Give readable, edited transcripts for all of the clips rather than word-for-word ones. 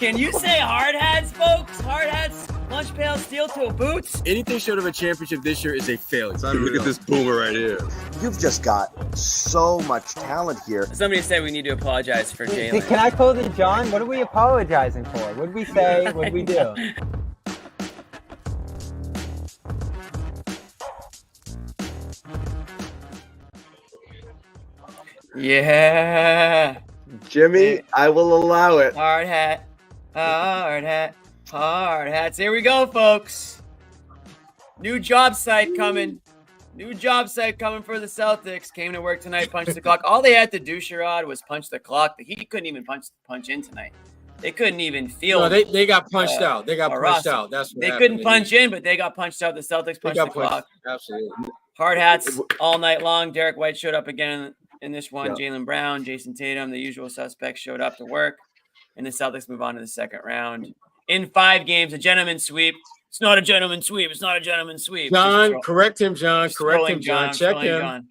Can you say hard hats, folks? Hard hats, lunch pail, steel toe boots. Anything short of a championship this year is a failure. Look at this boomer right here. You've just got so much talent here. Somebody said we need to apologize for Jalen. Can I call it John? What are we apologizing for? What did we say? What did we do? Yeah. Jimmy, I will allow it. Hard hat, hard hat, hard hats. Here we go, folks. New job site coming. New job site coming for the Celtics. Came to work tonight, punched the clock. All they had to do, Sherrod, was punch the clock. The Heat couldn't even punch in tonight. They couldn't even feel. No, they got punched out. They got punched out. That's what they happened. couldn't punch in, but they got punched out. The Celtics punched the clock. Absolutely. Hard hats all night long. Derek White showed up again in this one. Yeah. Jaylen Brown, Jason Tatum, the usual suspects showed up to work. And the Celtics move on to the second round. In 5 games, a gentleman's sweep. It's not a gentleman's sweep. It's not a gentleman's sweep. John, correct him, John. Correct him, John. Check him.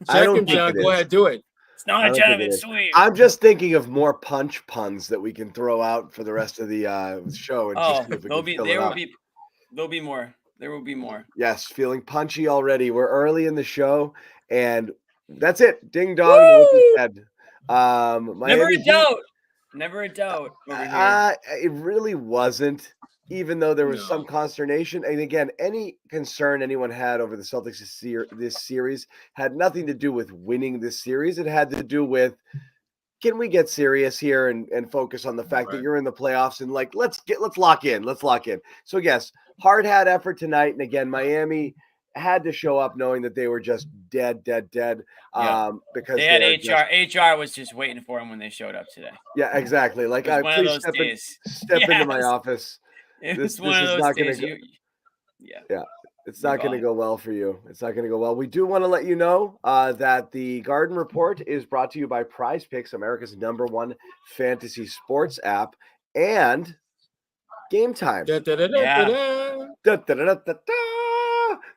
Check him, John. Go ahead, do it. It's not a gentleman's sweep. I'm just thinking of more punch puns that we can throw out for the rest of the show. And there'll be more. There will be more. Yes, feeling punchy already. We're early in the show, and that's it. Ding dong. Never a doubt. Never a doubt. It really wasn't, even though there was some consternation. And again, any concern anyone had over the Celtics this series had nothing to do with winning this series. It had to do with, can we get serious here and focus on the fact that you're in the playoffs and like, let's lock in. Let's lock in. So yes, hard hat effort tonight. And again, Miami had to show up knowing that they were just dead. Because they had HR was just waiting for them when they showed up today. Yeah, exactly. Like, please step into my office. This is not going to go. Yeah. It's not going to go well for you. It's not going to go well. We do want to let you know that the Garden Report is brought to you by Prize Picks, America's #1 fantasy sports app, and Game Time.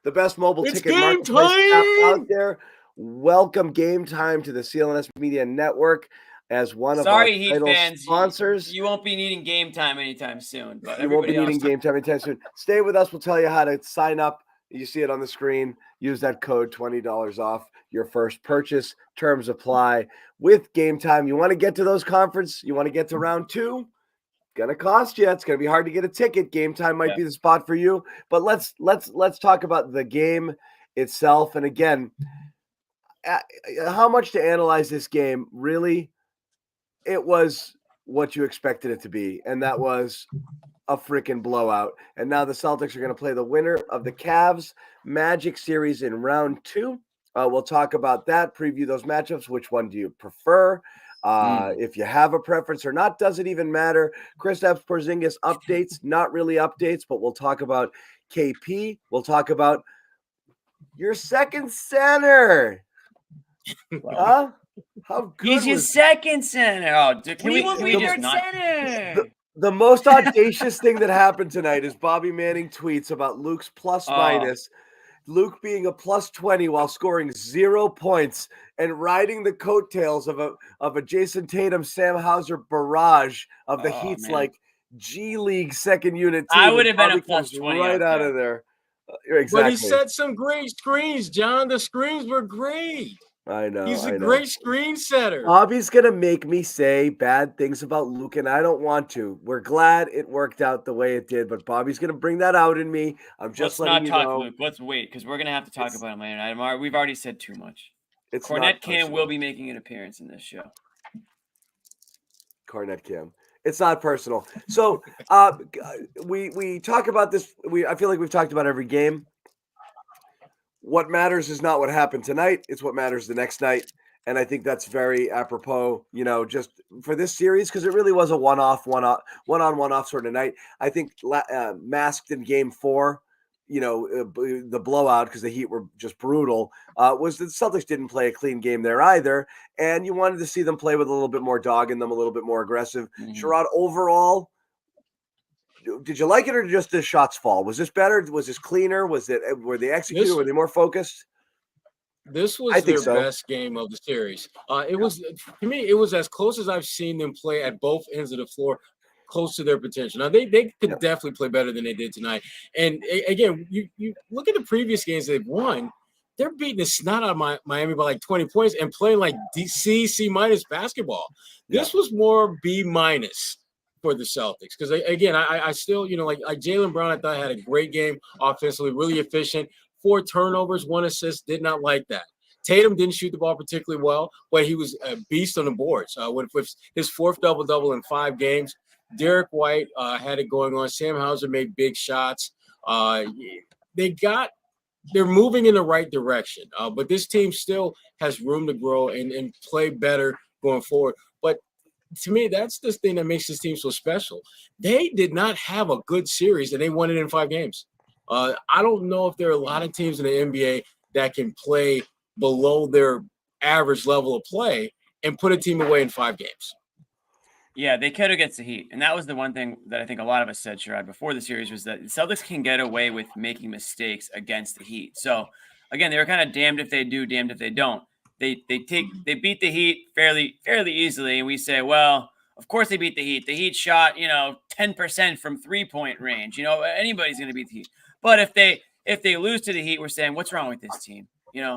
The best mobile ticket marketplace app out there. Welcome Game Time to the CLNS Media Network as one of our Heat fans, sponsors. You won't be needing Game Time anytime soon. But you won't be needing Game Time anytime soon. Stay with us. We'll tell you how to sign up. You see it on the screen. Use that code, $20 off your first purchase. Terms apply with Game Time. You want to get to those conference? You want to get to round 2? Gonna cost you. It's gonna be hard to get a ticket. Game Time might be the spot for you. But let's talk about the game itself. And again, how much to analyze this game? Really, it was what you expected it to be, and that was a freaking blowout. And now the Celtics are going to play the winner of the Cavs Magic series in round 2. We'll talk about that, preview those matchups. Which one do you prefer? If you have a preference or not, does it even matter? Kristaps Porzingis updates, not really updates, but we'll talk about KP. We'll talk about your second center. Huh? How good He's your second center. Oh, dude, can we just not? Center. The most audacious thing that happened tonight is Bobby Manning tweets about Luke's plus minus. Luke being a plus 20 while scoring 0 points and riding the coattails of a Jason Tatum, Sam Hauser barrage of the Heat's like G League second unit team. I would have been a plus 20 right out of there. Exactly. But he set some great screens, John. The screens were great. I know. He's a great screen setter. Bobby's going to make me say bad things about Luke, and I don't want to. We're glad it worked out the way it did, but Bobby's going to bring that out in me. I'm just letting you know. Luke. Let's wait, because we're going to have to talk about him later. We've already said too much. Cornette Cam will be making an appearance in this show. Cornette Cam. It's not personal. So we talk about this. I feel like we've talked about every game. What matters is not what happened tonight. It's what matters the next night. And I think that's very apropos, just for this series, because it really was a one-on, one-off sort of night. I think masked in game 4, the blowout, because the Heat were just brutal, was that the Celtics didn't play a clean game there either. And you wanted to see them play with a little bit more dog in them, a little bit more aggressive. Mm-hmm. Sherrod, overall, did you like it, or just the shots fall? Was this better? Was this cleaner? Were they executed? Were they more focused? This was their best game of the series. It was, to me, it was as close as I've seen them play at both ends of the floor. close to their potential. Now they could definitely play better than they did tonight. And again, you look at the previous games they've won. They're beating the snot out of Miami by like 20 points and playing like C- basketball. This was more B- for the Celtics because again, I still like Jaylen Brown. I thought had a great game offensively, really efficient. 4 turnovers, 1 assist. Did not like that. Tatum didn't shoot the ball particularly well, but he was a beast on the boards. With his 4th double-double in 5 games, Derek White had it going on. Sam Hauser made big shots. They're moving in the right direction, but this team still has room to grow and play better going forward. But to me, that's the thing that makes this team so special. They did not have a good series, and they won it in 5 games. I don't know if there are a lot of teams in the NBA that can play below their average level of play and put a team away in 5 games. Yeah, they could against the Heat. And that was the one thing that I think a lot of us said, Sherrod, before the series was that the Celtics can get away with making mistakes against the Heat. So, again, they were kind of damned if they do, damned if they don't. They beat the Heat fairly easily. And we say, well, of course they beat the Heat. The Heat shot, 10% from 3-point range. Anybody's going to beat the Heat. But if they lose to the Heat, we're saying, what's wrong with this team?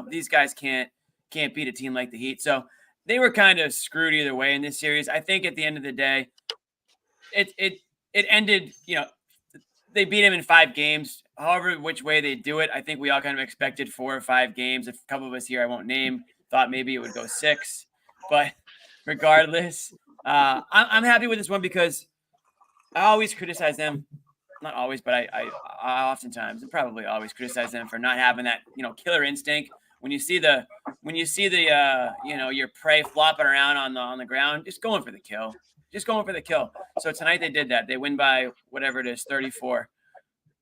These guys can't beat a team like the Heat. So they were kind of screwed either way in this series. I think at the end of the day, it ended, they beat him in 5 games. However, which way they do it, I think we all kind of expected 4 or 5 games. A couple of us here I won't name thought maybe it would go 6. But regardless, I'm happy with this one because I always criticize them. Not always, but I oftentimes and probably always criticize them for not having that, killer instinct. When you see the your prey flopping around on the ground, just going for the kill. So tonight they did that. They win by whatever it is, 34.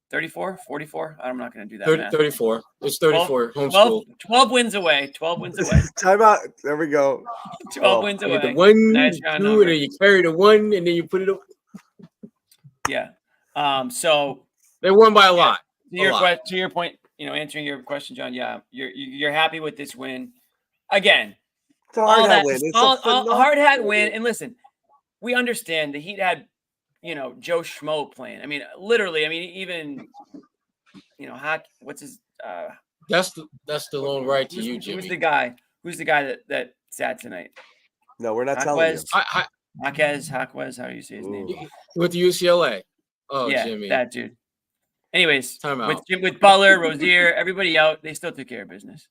34, 44. I'm not going to do that. 30, 34. It's 34. 12 wins away. 12 wins away. Time out. There we go. 12 wins away. The 1, nice 2, and then you carry the 1, and then you put it up. Yeah. So they won by a lot. To your point, answering your question, John. Yeah, you're happy with this win. Again, it's a hard hat win. It's a hard hat win. And listen, we understand the Heat had, Joe Schmo playing. I mean, literally. I mean, even, what's his? That's the lone right to you, Jimmy. Who's the guy that sat tonight? No, we're not telling you. Jaquez, how do you say his name? With UCLA. Oh, yeah, Jimmy. That dude. Anyways, time out. With Butler, Rozier, everybody out, they still took care of business.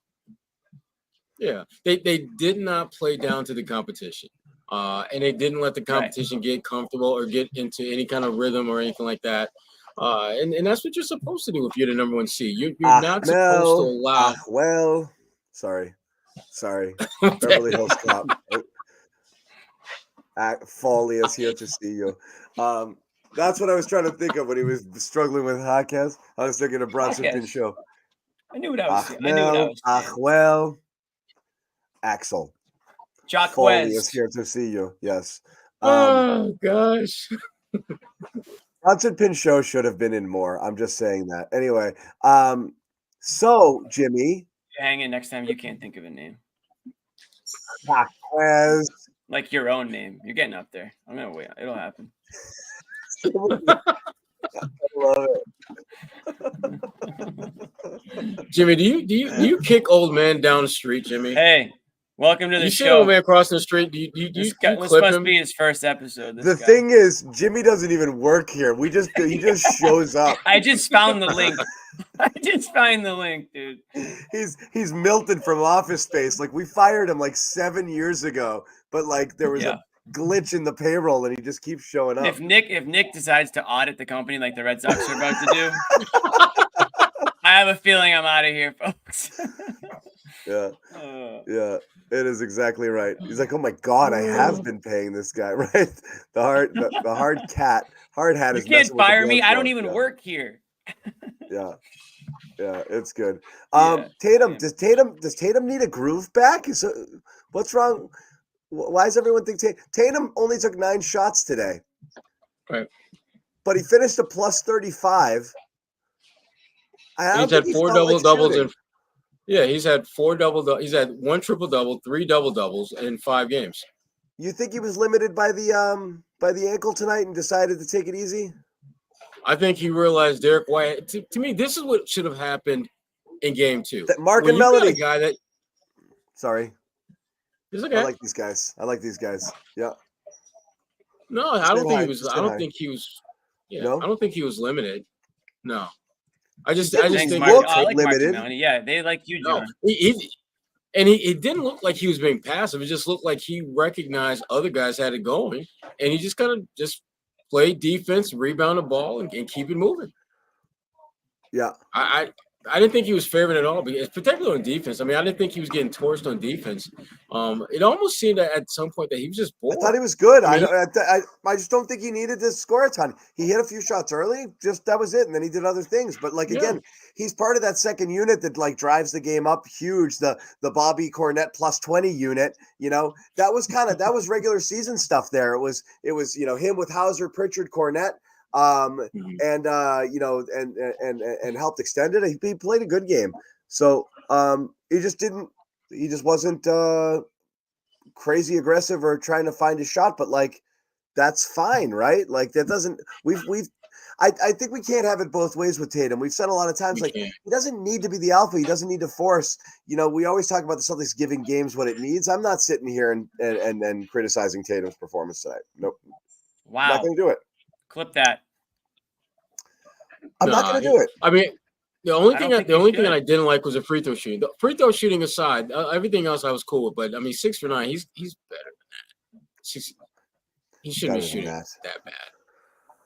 Yeah, they did not play down to the competition, and they didn't let the competition get comfortable or get into any kind of rhythm or anything like that. And that's what you're supposed to do if you're the number 1 seed. You're not supposed to allow. Sorry, Beverly Hills Cop. Foley is here to see you. That's what I was trying to think of when he was struggling with Jaquez. I was thinking of Bronson Pinchot. I knew what I was. Axel. Jaquez. Foley is here to see you. Yes. Oh gosh. Bronson Pinchot should have been in more. I'm just saying that. Anyway, so Jimmy. Hang in next time you can't think of a name. Jaquez. Like your own name. You're getting up there. I'm gonna wait. It'll happen. I love it. Jimmy, do you kick old man down the street, Jimmy? Hey, welcome to the show. You see old man crossing the street? Do you this clip must him? be his first episode. Thing is, Jimmy doesn't even work here. He just shows up. I just found the link. Dude. He's Milton from Office Space. Like we fired him like 7 years ago, but like there was a glitch in the payroll and he just keeps showing up. If Nick decides to audit the company like the Red Sox are about to do, I have a feeling I'm out of here, folks. Yeah, it is exactly right. He's like, oh my God, I have been paying this guy, right? The hard hat is. You can't fire me. I don't even work here. Yeah, it's good. Tatum, does Tatum need a groove back? What's wrong? Why does everyone think Tatum only took 9 shots today? Right. But he finished a plus 35. He's had 4 double-doubles. He's had 4 double-doubles. He's had 1 triple-double, 3 double-doubles in 5 games. You think he was limited by the ankle tonight and decided to take it easy? I think he realized Derek White. To me, this is what should have happened in game 2. Mark when and you got Melody. a guy that. Sorry. It's okay. I like these guys. Yeah. No, I don't think he was. I don't think he was. Yeah, No? I don't think he was limited. No, I just Thanks, think Mark. looked I like limited. Mark and Yeah, they like you, no. John. He didn't look like he was being passive. It just looked like he recognized other guys had it going, and he just kind of just played defense, rebound the ball, and keep it moving. Yeah. I didn't think he was favored at all, because particularly on defense. I mean, I didn't think he was getting torched on defense. It almost seemed at some point that he was just bored. I thought he was good. I mean, I just don't think he needed to score a ton. He hit a few shots early, just that was it, and then he did other things. But again, he's part of that second unit that drives the game up huge. The Bobby Cornette plus 20 unit. That was regular season stuff. There it was him with Hauser, Pritchard, Cornette. And helped extend it. He played a good game. So he just wasn't crazy aggressive or trying to find a shot, but that's fine, right? That doesn't I think we can't have it both ways with Tatum. We've said a lot of times, he doesn't need to be the alpha. He doesn't need to force. We always talk about the Celtics giving games what it needs. I'm not sitting here and criticizing Tatum's performance tonight. Nope. Wow. I'm not going to do it. Clip that. I'm not going to do it. I mean, the only thing that I didn't like was the free throw shooting. The free throw shooting aside, everything else I was cool with. But I mean, 6 for 9, he's better than that. He shouldn't be shooting that bad.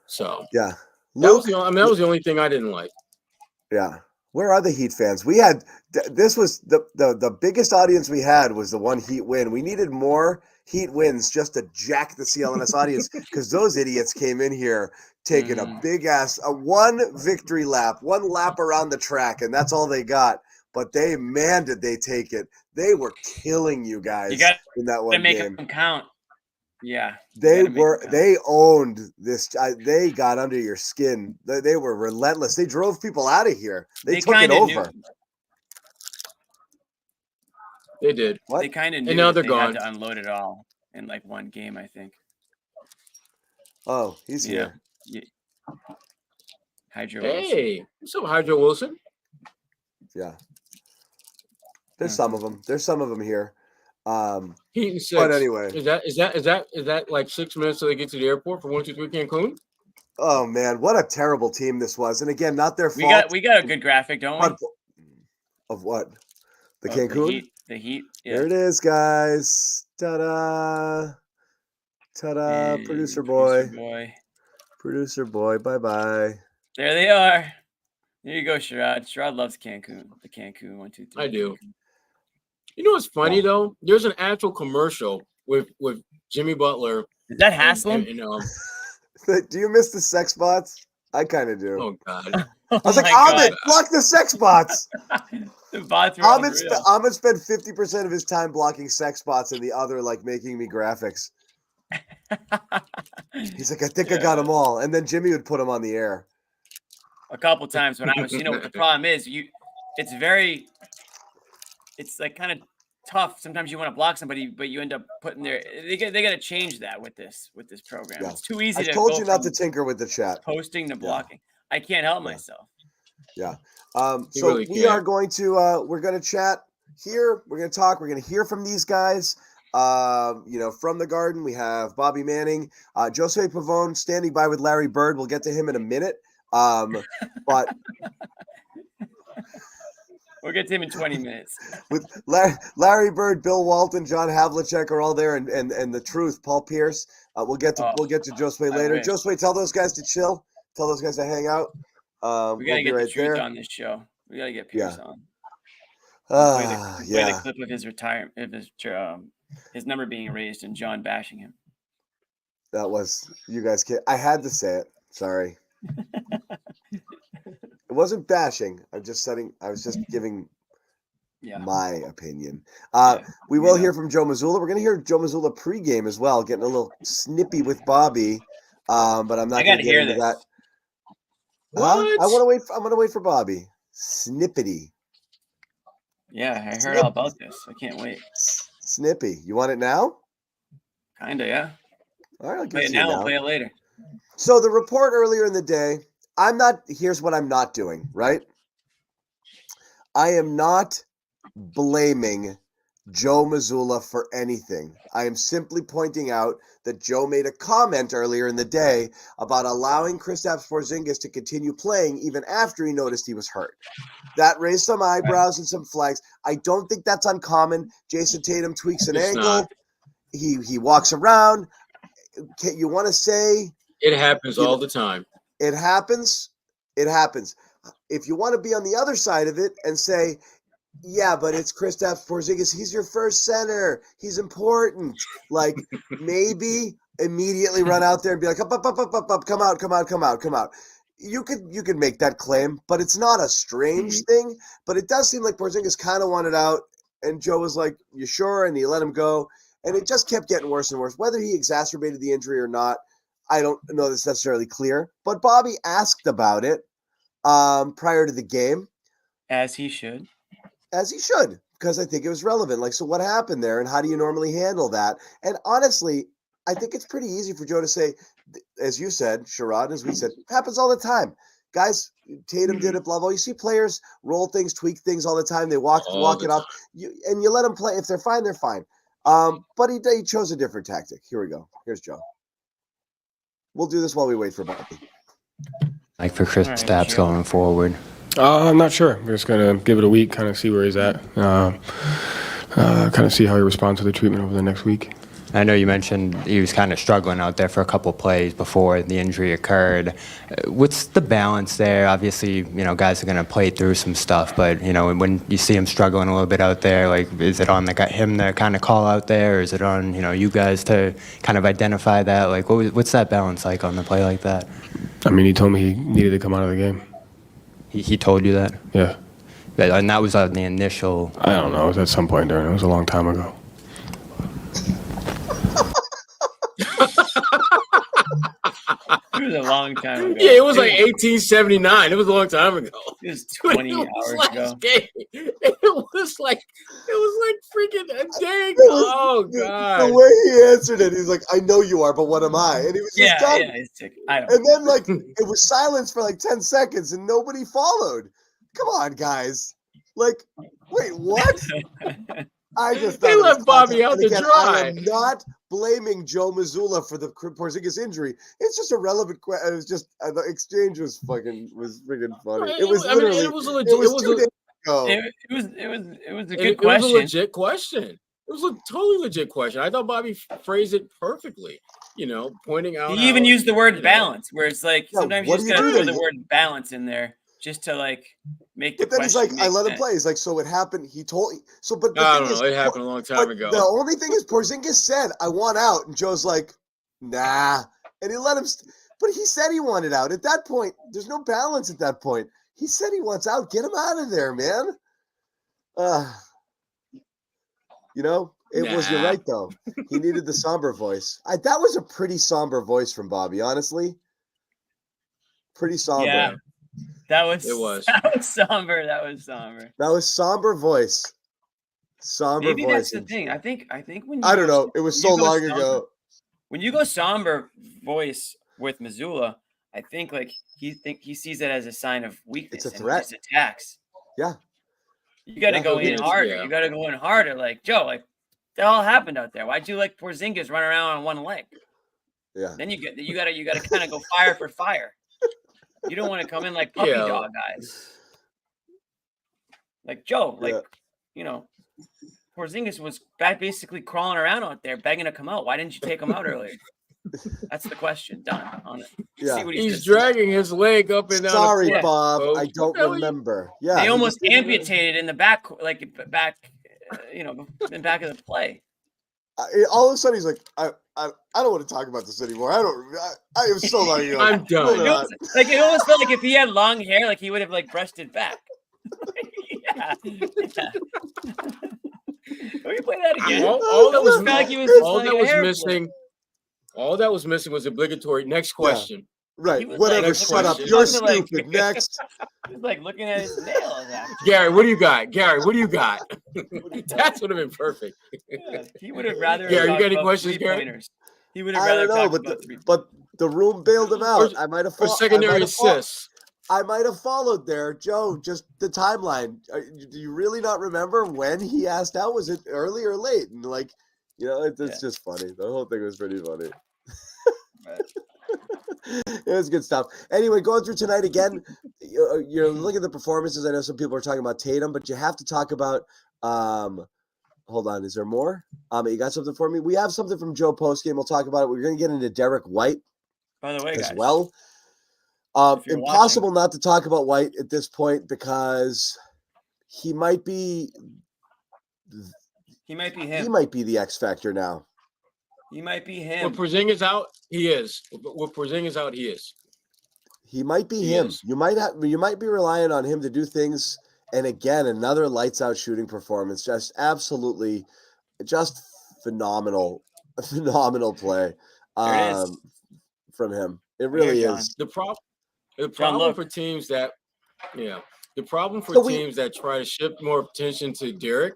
So yeah, that was the only thing I didn't like. Yeah. Where are the Heat fans? We had this was the biggest audience we had was the one Heat win. We needed more Heat wins just to jack the CLNS audience, because those idiots came in here taking a big ass one victory lap, one lap around the track, and that's all they got. But did they take it? They were killing you guys in that one make game. Them count. Yeah, they owned this. They got under your skin. They were relentless. They drove people out of here. They took it over. They did. What? They kind of knew. And now they're they gone. Had to unload it all in one game, I think. Oh, he's here. Yeah. Hydro. Hey, what's up, Hydro Wilson? Yeah. There's some of them. There's some of them here. Heat and 6. But anyway, is that like 6 minutes till they get to the airport for 1-2-3 Cancun? Oh man, what a terrible team this was! And again, not their fault. We got a good graphic, don't we? Of what? The Cancun. The Heat. Yeah. There it is, guys. Ta-da! Ta-da! Hey, producer boy. Producer boy. Bye-bye. There they are. There you go, Sherrod. Sherrod loves Cancun. The Cancun 1-2-3. I do. You know what's funny though? There's an actual commercial with Jimmy Butler. Is that Haslam? Do you miss the sex bots? I kind of do. Oh God! I was like, Ahmed, block the sex bots. The bots were Ahmed spent 50% of his time blocking sex bots and the other making me graphics. He's like, I think I got them all, and then Jimmy would put them on the air. A couple times when I was, what the problem is, it's kind of tough. Sometimes you want to block somebody, but you end up putting they got to change that with this program. Yeah. It's too easy. I told you not to tinker with the chat. Posting to blocking. I can't help myself. Yeah. So we are going to we're going to chat here. We're going to talk. We're going to hear from these guys. From the Garden, we have Bobby Manning, Josue Pavon standing by with Larry Bird. We'll get to him in a minute. But we'll get to him in 20 minutes. With Larry Bird, Bill Walton, John Havlicek are all there, and the truth, Paul Pierce. We'll get to Josue later. Josue, tell those guys to chill. Tell those guys to hang out. We gotta get the truth on this show. We gotta get Pierce on. Play the clip of his retirement, his number being erased, and John bashing him. That was you guys. I had to say it. Sorry. It wasn't bashing. I was just giving my opinion. We will hear from Joe Mazzulla. We're going to hear Joe Mazzulla pregame as well, getting a little snippy with Bobby. But I'm not going to get into that. I want to wait. I'm going to wait for Bobby. Snippety. Yeah, I heard all about this. I can't wait. Snippy. You want it now? Kinda, yeah. All right, I'll Play give it it to you now, now. play it later. So the report earlier in the day, here's what I'm not doing, right? I am not blaming Joe Mazzulla for anything. I am simply pointing out that Joe made a comment earlier in the day about allowing Kristaps Porzingis to continue playing even after he noticed he was hurt. That raised some eyebrows and some flags. I don't think that's uncommon. Jason Tatum tweaks an It's ankle. not. He walks around. You want to say It happens all the time. it happens? It happens. If you want to be on the other side of it and say, yeah, but it's Kristaps Porzingis. He's your first center. He's important. Like, maybe immediately run out there and be like, up, come out. You could make that claim, but it's not a strange thing. But it does seem like Porzingis kind of wanted out, and Joe was like, "You sure?" And he let him go, and it just kept getting worse and worse. Whether he exacerbated the injury or not, I don't know that's necessarily clear. But Bobby asked about it prior to the game, As he should. as he should, because I think it was relevant. Like, so what happened there, and how do you normally handle that? And honestly, I think it's pretty easy for Joe to say, as you said, Sherrod, as we said, happens all the time. Guys, Tatum did it, blah, blah. You see players roll things, tweak things all the time. They walk it off. And you let them play. If they're fine, they're fine. But he chose a different tactic. Here we go. Here's Joe. We'll do this while we wait for Bobby. Like for Kristaps going forward. I'm not sure. We're just going to give it a week, kind of see where he's at, kind of see how he responds to the treatment over the next week. I know you mentioned he was kind of struggling out there for a couple plays before the injury occurred. What's the balance there? Obviously, guys are going to play through some stuff, but, when you see him struggling a little bit out there, like, is it on him to kind of call out there, or is it on, you guys to kind of identify that? Like, what's that balance like on the play like that? I mean, he told me he needed to come out of the game. He told you that? Yeah. And that was on the initial... I don't know. It was at some point during. It was a long time ago. It was a long time ago. Yeah, it was like 1879. It was a long time ago. It was 20 hours ago. It was like freaking a day ago. Oh god! The way he answered it, he's like, "I know you are, but what am I?" And he was just done. Yeah, he's sick. I don't And then it was silence for like 10 seconds, and nobody followed. Come on, guys! Like, wait, what? I just They left Bobby out to dry. I am not blaming Joe Mazzulla for the Porzingis injury. It's just a relevant question. It was just the exchange was freaking funny. Right, It was literally. It was 2 days ago. It was a good It question. was a legit question. It was a totally legit question. I thought Bobby phrased it perfectly. Pointing out. He even used the word balance, where it's like sometimes you what just do you gotta do throw then? the word balance in there just to make the But then he's question like, I make let him sense. play. He's like, so it happened. He told. So, but the I thing don't know. is, It happened a long time ago. The only thing is, Porzingis said, "I want out," and Joe's like, "Nah," and he let him. But he said he wanted out. At that point, there's no balance. At that point, he said he wants out. Get him out of there, man. It was. You're right though. He needed the somber voice. That was a pretty somber voice from Bobby. Honestly, pretty somber. Yeah, that was somber. That was somber voice. Somber Maybe voice. that's the thing. I think when I don't know. It was so long ago. When you go somber voice with Mazzulla, I think he sees it as a sign of weakness. It's a threat. And he just attacks. Yeah. You got to go in harder. Yeah. You got to go in harder. Like, Joe, that all happened out there. Why'd you let Porzingis run around on one leg? Yeah. Then you got to kind of go fire for fire. You don't want to come in like puppy dog guys. Like Joe, Porzingis was basically crawling around out there begging to come out. Why didn't you take him out earlier? That's the question. Done on it. Yeah. See what He's dragging his leg up and down. Sorry, the court, Bob. folks. I don't remember. Yeah. They almost amputated in the back, in back of the play. All of a sudden, he's like, I don't want to talk about this anymore. It was so long ago. I'm done. It almost felt like if he had long hair, he would have brushed it back. Yeah. We play that again. All that was missing. All that was missing was obligatory. Next question. Right. was Whatever. like- Shut up. he You're was like- stupid. Next. He was like looking at his nails after. Gary, what do you got? Gary, what do you got? That would have been perfect. Yeah, he would have rather. Gary, you talked got any about questions, Gary? three-pointers. He would have I rather don't know, talked but about three. but the room bailed him out. Or- I might have For secondary assists. I might have followed there, Joe. Just the timeline. Do you really not remember when he asked out? Was it early or late? And like, it's just funny. The whole thing was pretty funny. It was good stuff. Anyway, going through tonight again, you're looking at the performances. I know some people are talking about Tatum, but you have to talk about. Hold on, is there more? You got something for me? We have something from Joe postgame. We'll talk about it. We're going to get into Derek White By the way, as guys, well. if you're Impossible not to talk about White at this point because he might be. he might be He him. might be the X factor now. He might be him. With Porzingis out, he is. With Porzingis out, he is. He might be He him. is. You might be relying on him to do things. And again, another lights out shooting performance. Just absolutely, just phenomenal play There it is. from him. It really John. is. The problem look. for teams that, the problem for So we- teams that try to shift more attention to Derek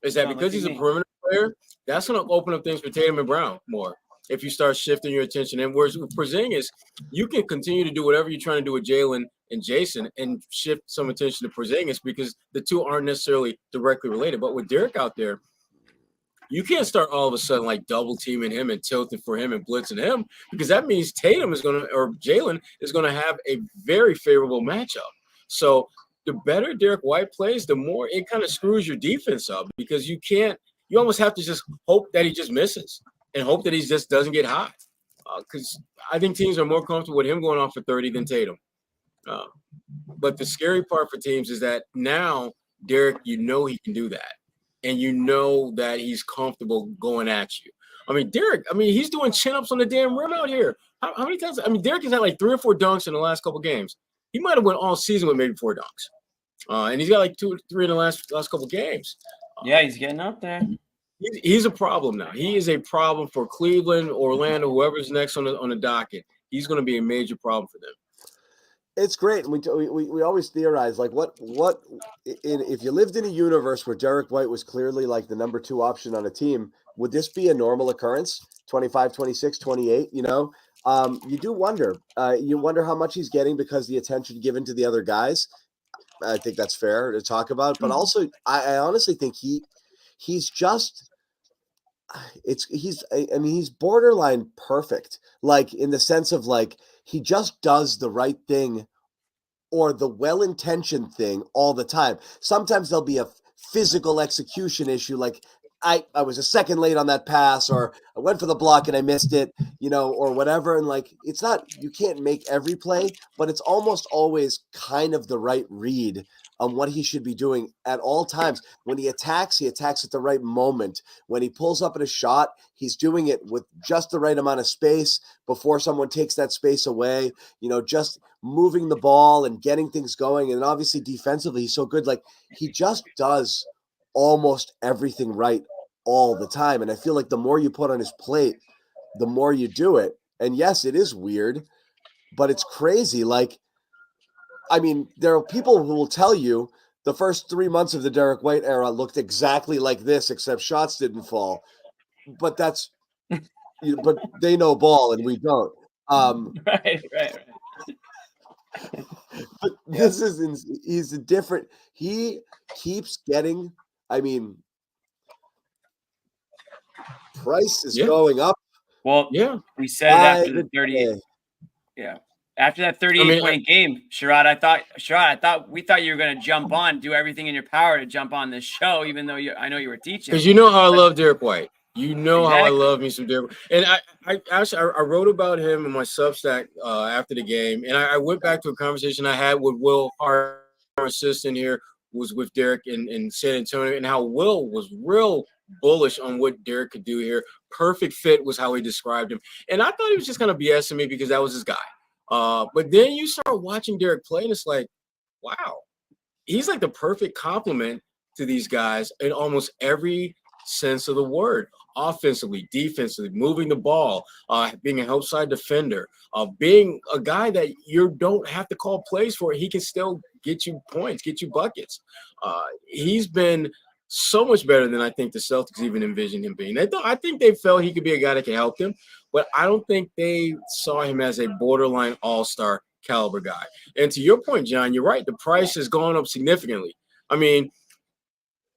is that John, because look he's at a me. perimeter player, that's going to open up things for Tatum and Brown more. If you start shifting your attention, and whereas with Porzingis, you can continue to do whatever you're trying to do with Jalen and Jason, and shift some attention to Porzingis because the two aren't necessarily directly related. But with Derek out there, you can't start all of a sudden like double teaming him and tilting for him and blitzing him because that means Tatum is going to or Jalen is going to have a very favorable matchup. So the better Derek White plays, the more it kind of screws your defense up because you almost have to just hope that he just misses and hope that he just doesn't get hot. Because I think teams are more comfortable with him going off for 30 than Tatum. But the scary part for teams is that now Derek, he can do that. And that he's comfortable going at you. I mean, Derek, he's doing chin-ups on the damn rim out here. How many times? Derek has had like 3 or 4 dunks in the last couple games. He might have went all season with maybe 4 dunks. And he's got like 2 or 3 in the last couple games. Yeah, he's getting up there. He's a problem now. He is a problem for Cleveland, Orlando, whoever's next on the docket. He's going to be a major problem for them. It's great. And we always theorize like if you lived in a universe where Derek White was clearly like the number 2 option on a team, would this be a normal occurrence? 25, 26, 28, you do wonder. You wonder how much he's getting because the attention given to the other guys. I think that's fair to talk about. But also, I honestly think he's borderline perfect, like in the sense of like he just does the right thing or the well-intentioned thing all the time. Sometimes there'll be a physical execution issue, like I was a second late on that pass, or I went for the block and I missed it, or whatever. And like, it's not, you can't make every play, but it's almost always kind of the right read on what he should be doing at all times. When he attacks at the right moment. When he pulls up at a shot, he's doing it with just the right amount of space before someone takes that space away, just moving the ball and getting things going. And obviously defensively, he's so good. Like he just does almost everything right all the time. And I feel like the more you put on his plate, the more you do it. And yes, it is weird, but it's crazy. Like, there are people who will tell you the first 3 months of the Derek White era looked exactly like this, except shots didn't fall. But that's, but they know ball and we don't. Right. But this he's a different, he keeps getting, price is going up. Well, Yeah. we said after the 30. Yeah. After that 38-point game, Sherrod, I thought we thought you were going to jump on, do everything in your power to jump on this show, even though I know you were teaching. Because how I love Derek White. How I love me some Derek. And I actually wrote about him in my Substack after the game, and I went back to a conversation I had with Will, our assistant here, was with Derek in San Antonio, and how Will was real bullish on what Derek could do here. Perfect fit was how he described him. And I thought he was just kind of BSing me because that was his guy. But then you start watching Derek play, and it's like, wow, he's like the perfect complement to these guys in almost every sense of the word. offensively, defensively, moving the ball, being a help side defender, being a guy that you don't have to call plays for. He can still get you points, get you buckets. He's been so much better than I think the Celtics even envisioned him being. I think they felt he could be a guy that can help them, but I don't think they saw him as a borderline all-star caliber guy. And to your point, John, you're right. The price has gone up significantly. I mean,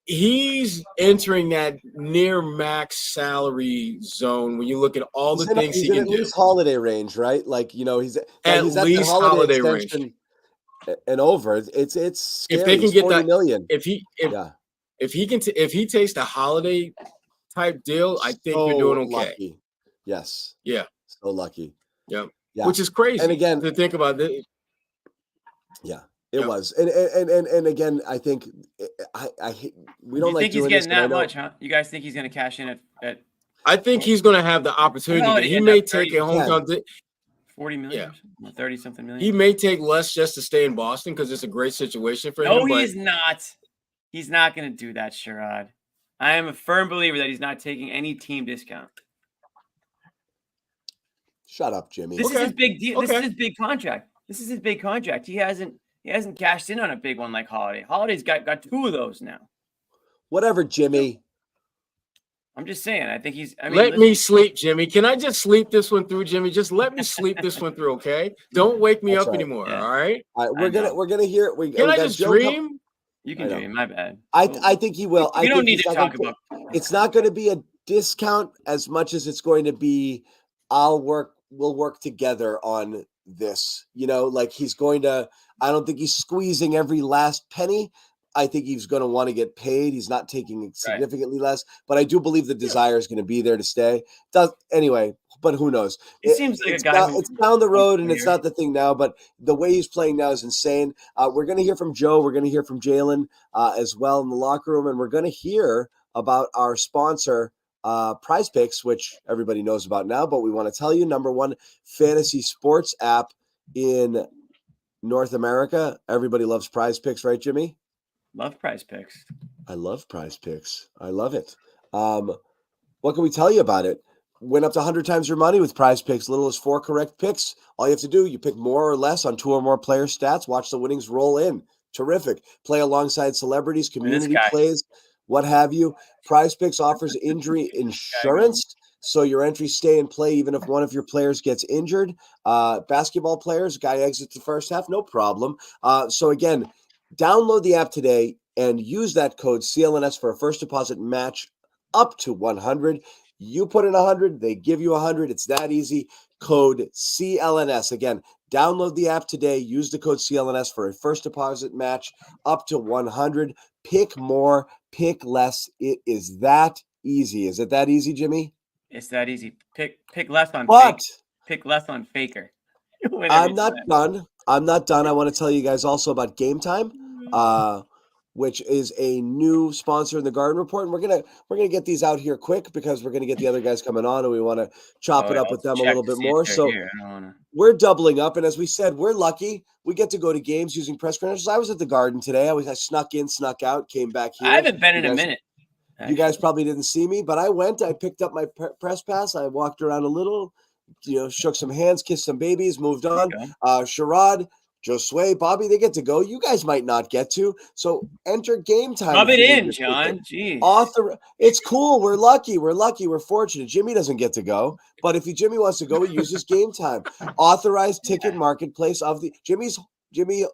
he's entering that near max salary zone when you look at all the things he can at do. least holiday range, right? Like, you know, he's At least that holiday range and over. It's scary. If they can He's get 40 that million. if he takes the holiday type deal, I think So you're doing okay. Lucky. Yes. Yeah. So lucky. Yeah. Yeah. Which is crazy. And again, to think about it. Yeah. It was, and again, I think we don't you like think he's doing getting this, that much, huh? You guys think he's going to cash in at? I think he's going to have the opportunity. No, But he end may up take a 30, hometown. 40 million, 30 something million. He may take less just to stay in Boston because it's a great situation for him. No, he's not. He's not going to do that, Sherrod. I am a firm believer that he's not taking any team discount. Shut up, Jimmy. This is his big deal. This is his big contract. This is his big contract. He hasn't cashed in on a big one like Holiday. Holiday's got two of those now. Whatever, Jimmy. I'm just saying. I think he's. Let me sleep, Jimmy. Can I just sleep this one through, Jimmy? Just let me sleep this one through, okay? Don't wake me up anymore. Yeah. All right. All right, we're gonna hear it. Can I just dream? You can dream. My bad. I think he will. We don't need to talk about. It's not going to be a discount as much as it's going to be. We'll work together on this. You know, like he's going to. I don't think he's squeezing every last penny. I think he's going to want to get paid. He's not taking significantly less, but I do believe the desire is going to be there to stay. Anyway, but who knows? It seems like a guy. It's down the road, and it's not the thing now. But the way he's playing now is insane. We're going to hear from Joe. We're going to hear from Jalen as well in the locker room, and we're going to hear about our sponsor, Prize Picks, which everybody knows about now. But we want to tell you, #1 fantasy sports app in North America. Everybody loves Prize Picks, right, Jimmy? Love Prize Picks. I love Prize Picks. I love it. What can we tell you about it? Win up to 100 times your money with Prize Picks. Little as 4 correct picks. All you have to do, you pick more or less on 2 or more player stats. Watch the winnings roll in. Terrific. Play alongside celebrities, community plays, what have you. Prize Picks offers injury insurance, so your entries stay in play even if one of your players gets injured. Basketball players, guy exits the first half, no problem. So again, download the app today and use that code CLNS for a first deposit match up to 100. You put in 100, they give you 100. It's that easy. Code CLNS. Again, download the app today. Use the code CLNS for a first deposit match up to 100. Pick more, pick less. It is that easy. Is it that easy, Jimmy? It's that easy. Pick less on pick less on Faker. I'm not done. I'm not done. I want to tell you guys also about Game Time, which is a new sponsor in the Garden Report. And we're gonna get these out here quick because we're gonna get the other guys coming on, and we want to chop it up with them a little bit more. So we're doubling up, and as we said, we're lucky. We get to go to games using press credentials. I was at the Garden today. I snuck in, snuck out, came back here. I haven't been in a minute. You guys probably didn't see me, but I went. I picked up my press pass. I walked around a little. Shook some hands, kissed some babies, moved on. Sherrod, Josue, Bobby, they get to go. You guys might not get to. So enter Game Time. Rub it in, John. Jeez. It's cool. We're lucky. We're fortunate. Jimmy doesn't get to go. But if Jimmy wants to go, he uses Game Time. Authorized ticket marketplace of the Jimmy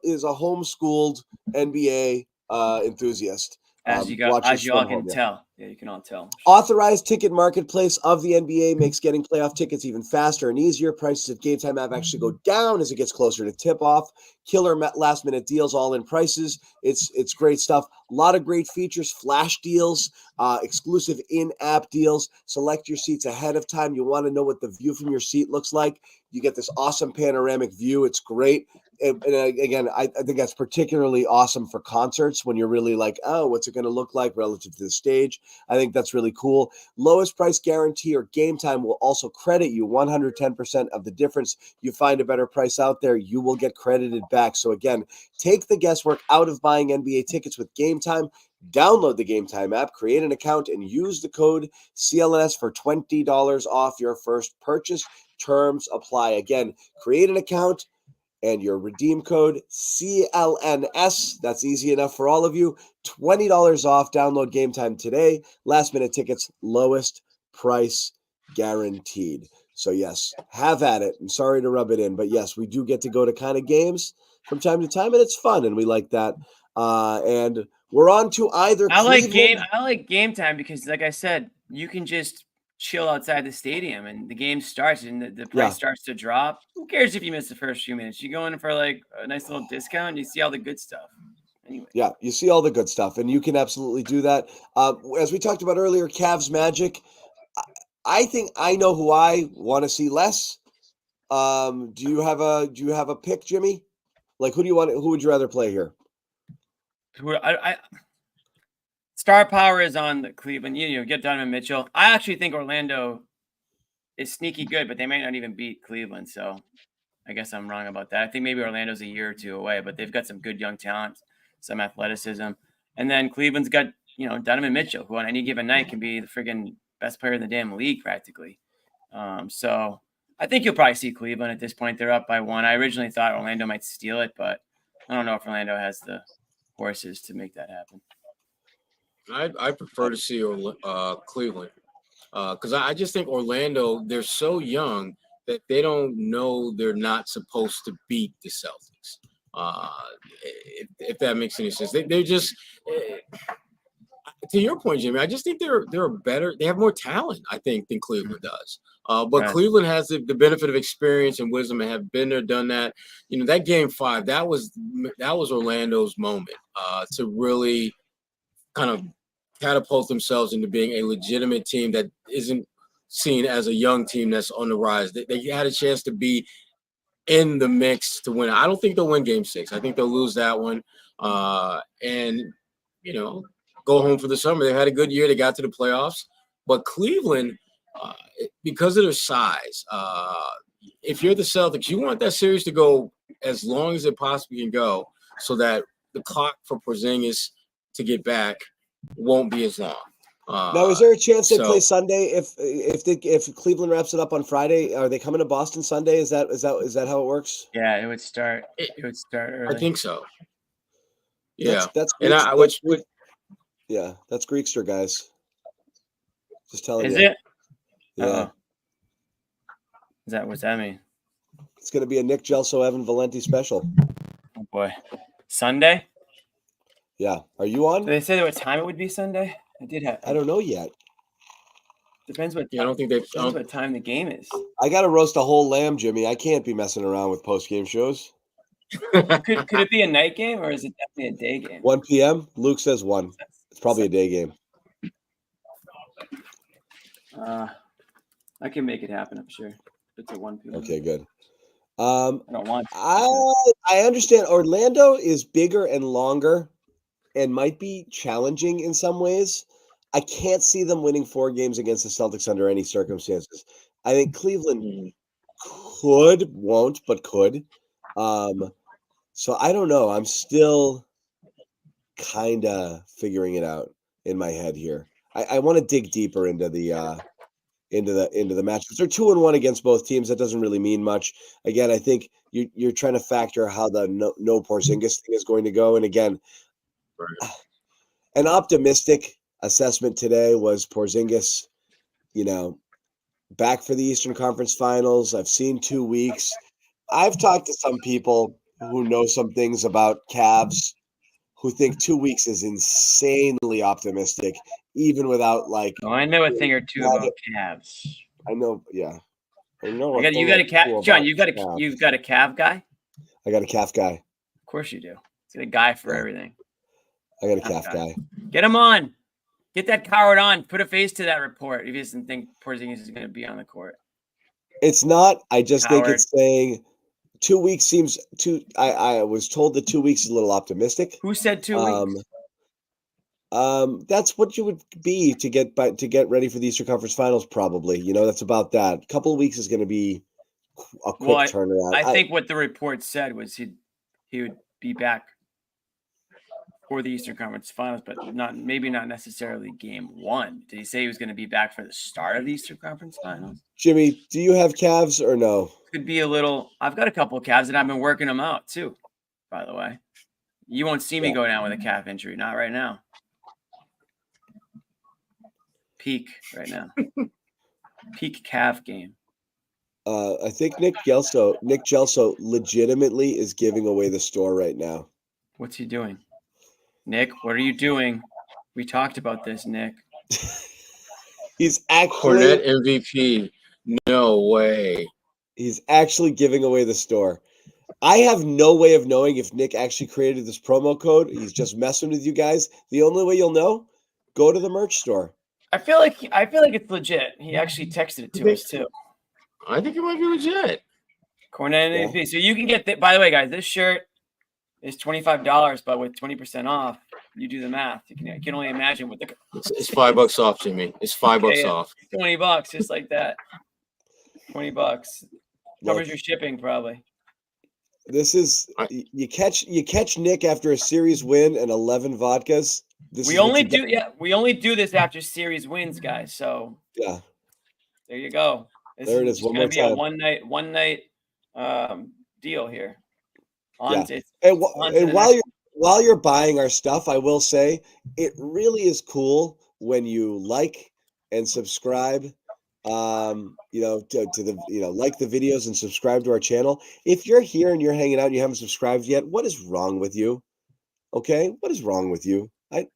is a homeschooled NBA enthusiast. As you all can tell. Yeah, you can all tell. Authorized ticket marketplace of the NBA makes getting playoff tickets even faster and easier. Prices at Game Time app actually go down as it gets closer to tip-off. Killer last-minute deals, all-in prices. It's great stuff. A lot of great features, flash deals, exclusive in-app deals. Select your seats ahead of time. You want to know what the view from your seat looks like. You get this awesome panoramic view. It's great. And again, I think that's particularly awesome for concerts when you're really like, oh, what's it going to look like relative to the stage? I think that's really cool. Lowest price guarantee or Game Time will also credit you 110% of the difference. You find a better price out there, you will get credited back. So again, take the guesswork out of buying NBA tickets with Game Time. Download the Game Time app, create an account, and use the code CLNS for $20 off your first purchase. Terms apply. Again, create an account and your redeem code CLNS. That's easy enough for all of you. $20 off. Download Game Time today. Last minute tickets, lowest price guaranteed. So yes, have at it. I'm sorry to rub it in, but yes, we do get to go to kind of games from time to time, and it's fun, and we like that. And we're on to either I like Cleveland. game time because, like I said, you can just chill outside the stadium and the game starts and the price starts to drop. Who cares if you miss the first few minutes? You go in for like a nice little discount and you see all the good stuff. Anyway. Yeah, you see all the good stuff, and you can absolutely do that. As we talked about earlier, Cavs Magic. I think I know who I want to see less. Do you have a pick, Jimmy? Like, who would you rather play here? Star power is on the Cleveland. Get Donovan Mitchell. I actually think Orlando is sneaky good, but they might not even beat Cleveland. So I guess I'm wrong about that. I think maybe Orlando's a year or two away, but they've got some good young talent, some athleticism. And then Cleveland's got, Donovan Mitchell, who on any given night can be the friggin' best player in the damn league practically. So I think you'll probably see Cleveland at this point. They're up by 1. I originally thought Orlando might steal it, but I don't know if Orlando has the horses to make that happen. I prefer to see Cleveland because I just think Orlando, they're so young that they don't know they're not supposed to beat the Celtics. If that makes any sense, they're just to your point, Jimmy. I just think they're better. They have more talent, I think, than Cleveland does. But right. Cleveland has the benefit of experience and wisdom and have been there, done that. That game 5, that was Orlando's moment to really kind of catapult themselves into being a legitimate team that isn't seen as a young team that's on the rise. They had a chance to be in the mix to win. I don't think they'll win game 6. I think they'll lose that one. And, go home for the summer. They had a good year. They got to the playoffs. But Cleveland, because of their size, if you're the Celtics, you want that series to go as long as it possibly can go so that the clock for Porzingis to get back won't be as long. Now, is there a chance they play Sunday? If Cleveland wraps it up on Friday, are they coming to Boston Sunday? Is that how it works? Yeah, it would start. It would start early. I think so. Yeah, that's Greekster, guys. Just telling you. Is it? Yeah. What's that mean? It's going to be a Nick Gelso, Evan Valenti special. Oh boy, Sunday. Yeah, are you on? Did they say what time it would be Sunday? I don't know yet. Depends what. I don't think they. Depends what time the game is. I got to roast a whole lamb, Jimmy. I can't be messing around with post-game shows. Could it be a night game or is it definitely a day game? 1 p.m. Luke says 1. It's probably a day game. I can make it happen. I'm sure. It's at 1 p.m. Okay, good. I don't want. I understand. Orlando is bigger and longer, and might be challenging in some ways. I can't see them winning 4 games against the Celtics under any circumstances. I think Cleveland won't, but could. So I don't know. I'm still kind of figuring it out in my head here. I want to dig deeper into the matchups. They're 2-1 against both teams. That doesn't really mean much. Again, I think you're trying to factor how the no Porzingis thing is going to go. And again, an optimistic assessment today was Porzingis, back for the Eastern Conference Finals. I've seen 2 weeks. I've talked to some people who know some things about Cavs who think 2 weeks is insanely optimistic, even without I know a thing or two about Cavs. I know, yeah. I know. You got a Cav, John. You've got a Cav guy. I got a Cav guy. Of course you do. It's a guy for everything. I got a Cav guy. Get him on. Get that coward on. Put a face to that report. If he doesn't think Porzingis is going to be on the court. It's not. I just think it's saying 2 weeks seems too. I was told that 2 weeks is a little optimistic. Who said 2 weeks? That's what you would be to get ready for the Eastern Conference Finals. Probably, that's about that. A couple of weeks is going to be a quick turnaround. I think what the report said was he would be back for the Eastern Conference Finals, but maybe not necessarily game 1. Did he say he was going to be back for the start of the Eastern Conference Finals? Jimmy, do you have Cavs or no? Could be a little. I've got a couple of calves and I've been working them out too. By the way, you won't see me go down with a calf injury. Not right now. Peak right now. Peak calf game. I think Nick Gelso legitimately is giving away the store right now. What's he doing? Nick, what are you doing? We talked about this, Nick. He's actually Cornet MVP. No way. He's actually giving away the store. I have no way of knowing if Nick actually created this promo code. He's just messing with you guys. The only way you'll know, go to the merch store. I feel like it's legit. He actually texted it to us too. I think it might be legit. Cornet MVP. So you can get by the way, guys, this shirt is $25, but with 20% off, you do the math. You can only imagine what the It's $5 off, Jimmy. It's $5 off. $20, just like that. $20 covers your shipping probably. This is you catch Nick after a series win and 11 vodkas. We only do this after series wins, guys. So yeah, there you go. There it is. It's going to be a one night deal here. And while you're buying our stuff, I will say it really is cool when you like and subscribe. To the like the videos and subscribe to our channel. If you're here and you're hanging out and you haven't subscribed yet, what is wrong with you? Okay, what is wrong with you?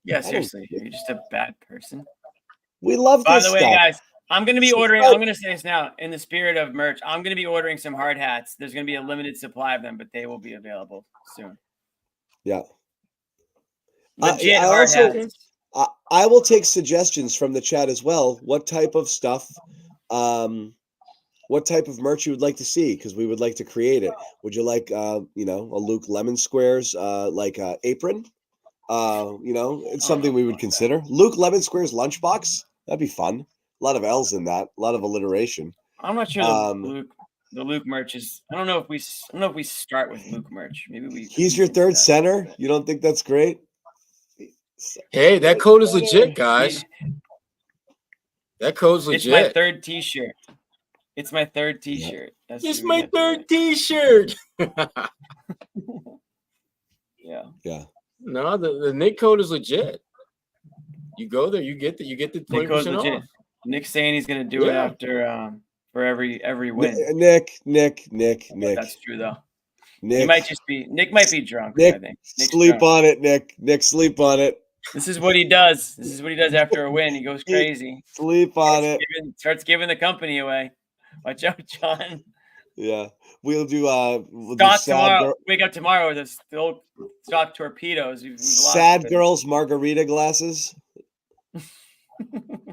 Seriously, you're just a bad person. We love By this the way, stuff. guys, I'm going to be ordering. I'm going to say this now in the spirit of merch. I'm going to be ordering some hard hats. There's going to be a limited supply of them, but they will be available soon. Yeah, legit hard hats. I will take suggestions from the chat as well. What type of stuff, what type of merch you would like to see? Because we would like to create it. Would you like, a Luke Lemon Squares, apron? It's something we would consider. Luke Lemon Squares lunchbox. That'd be fun. A lot of L's in that. A lot of alliteration. I'm not sure the Luke merch is. I don't know if we start with Luke merch. Maybe we. He's your third center. You don't think that's great? Hey, that code is legit, guys. That code's legit. It's my third T-shirt. It's my third T-shirt. It's my third T-shirt. Yeah. No, the Nick code is legit. You go there, you get the 20% off. Nick's saying he's gonna do it after for every win. Nick. That's true though. Nick might be drunk. Nick, I think. Sleep on it, Nick. Nick, sleep on it. This is what he does. This is what he does after a win. He goes crazy. Sleep on it. Starts giving the company away. Watch out, John. Yeah, we'll do. Stock tomorrow. Wake up tomorrow with the old stock torpedoes. We've sad girls margarita glasses. You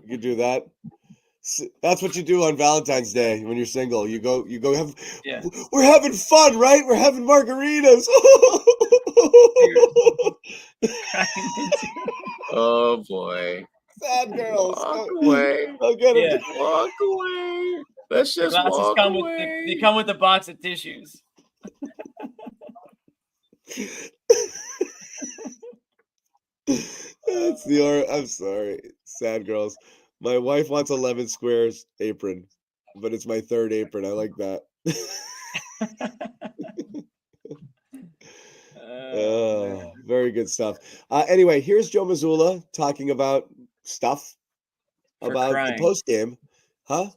could do that. That's what you do on Valentine's Day when you're single. You go have. Yeah. We're having fun, right? We're having margaritas. Oh boy. Sad girls. Walk away. I'll get them. Walk away. Let's just walk away. They come with a box of tissues. That's the I'm sorry. Sad girls. My wife wants 11 squares apron, but it's my third apron. I like that. Very good stuff. Anyway, here's Joe Mazzulla talking about stuff about the post game. Huh?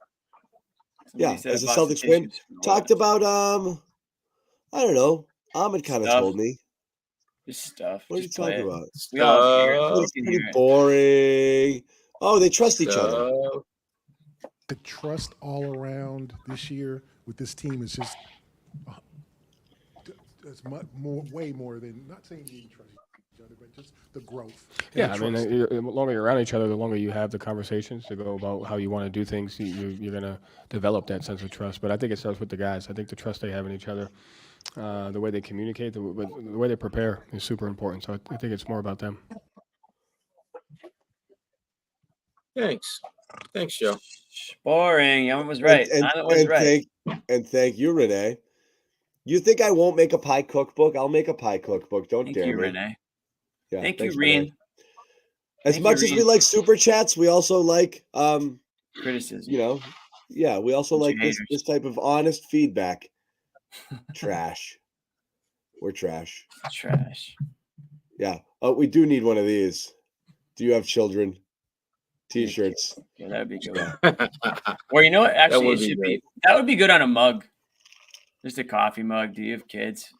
Yeah, as the Celtics win. Talked about I don't know. Ahmed kind of told me. Just stuff. What are you talking about? We all hear it. It's pretty boring. Oh, they trust each other. The trust all around this year with this team is just it's way more than, not saying you trust each other, but just the growth. Yeah, I mean, the longer you're around each other, the longer you have the conversations to go about how you want to do things. You're going to develop that sense of trust. But I think it starts with the guys. I think the trust they have in each other, the way they communicate, the way they prepare is super important. So I think it's more about them. Thanks, Joe. Boring. Yama was right. And thank you, Renee. You think I won't make a pie cookbook? I'll make a pie cookbook. Don't dare me. Renee. Yeah, Thank you, thanks, brother. Reen. As Thank much you, as we Reed. like super chats, we also like Criticism. you know, yeah, we also Bunch like of this haters. this type of honest feedback. Trash. We're trash. Trash. Yeah. Oh, we do need one of these. Do you have children? T-shirts. Yeah, that would be good. Or you know what? Actually, would it be should great. be. That would be good on a mug. Just a coffee mug. Do you have kids?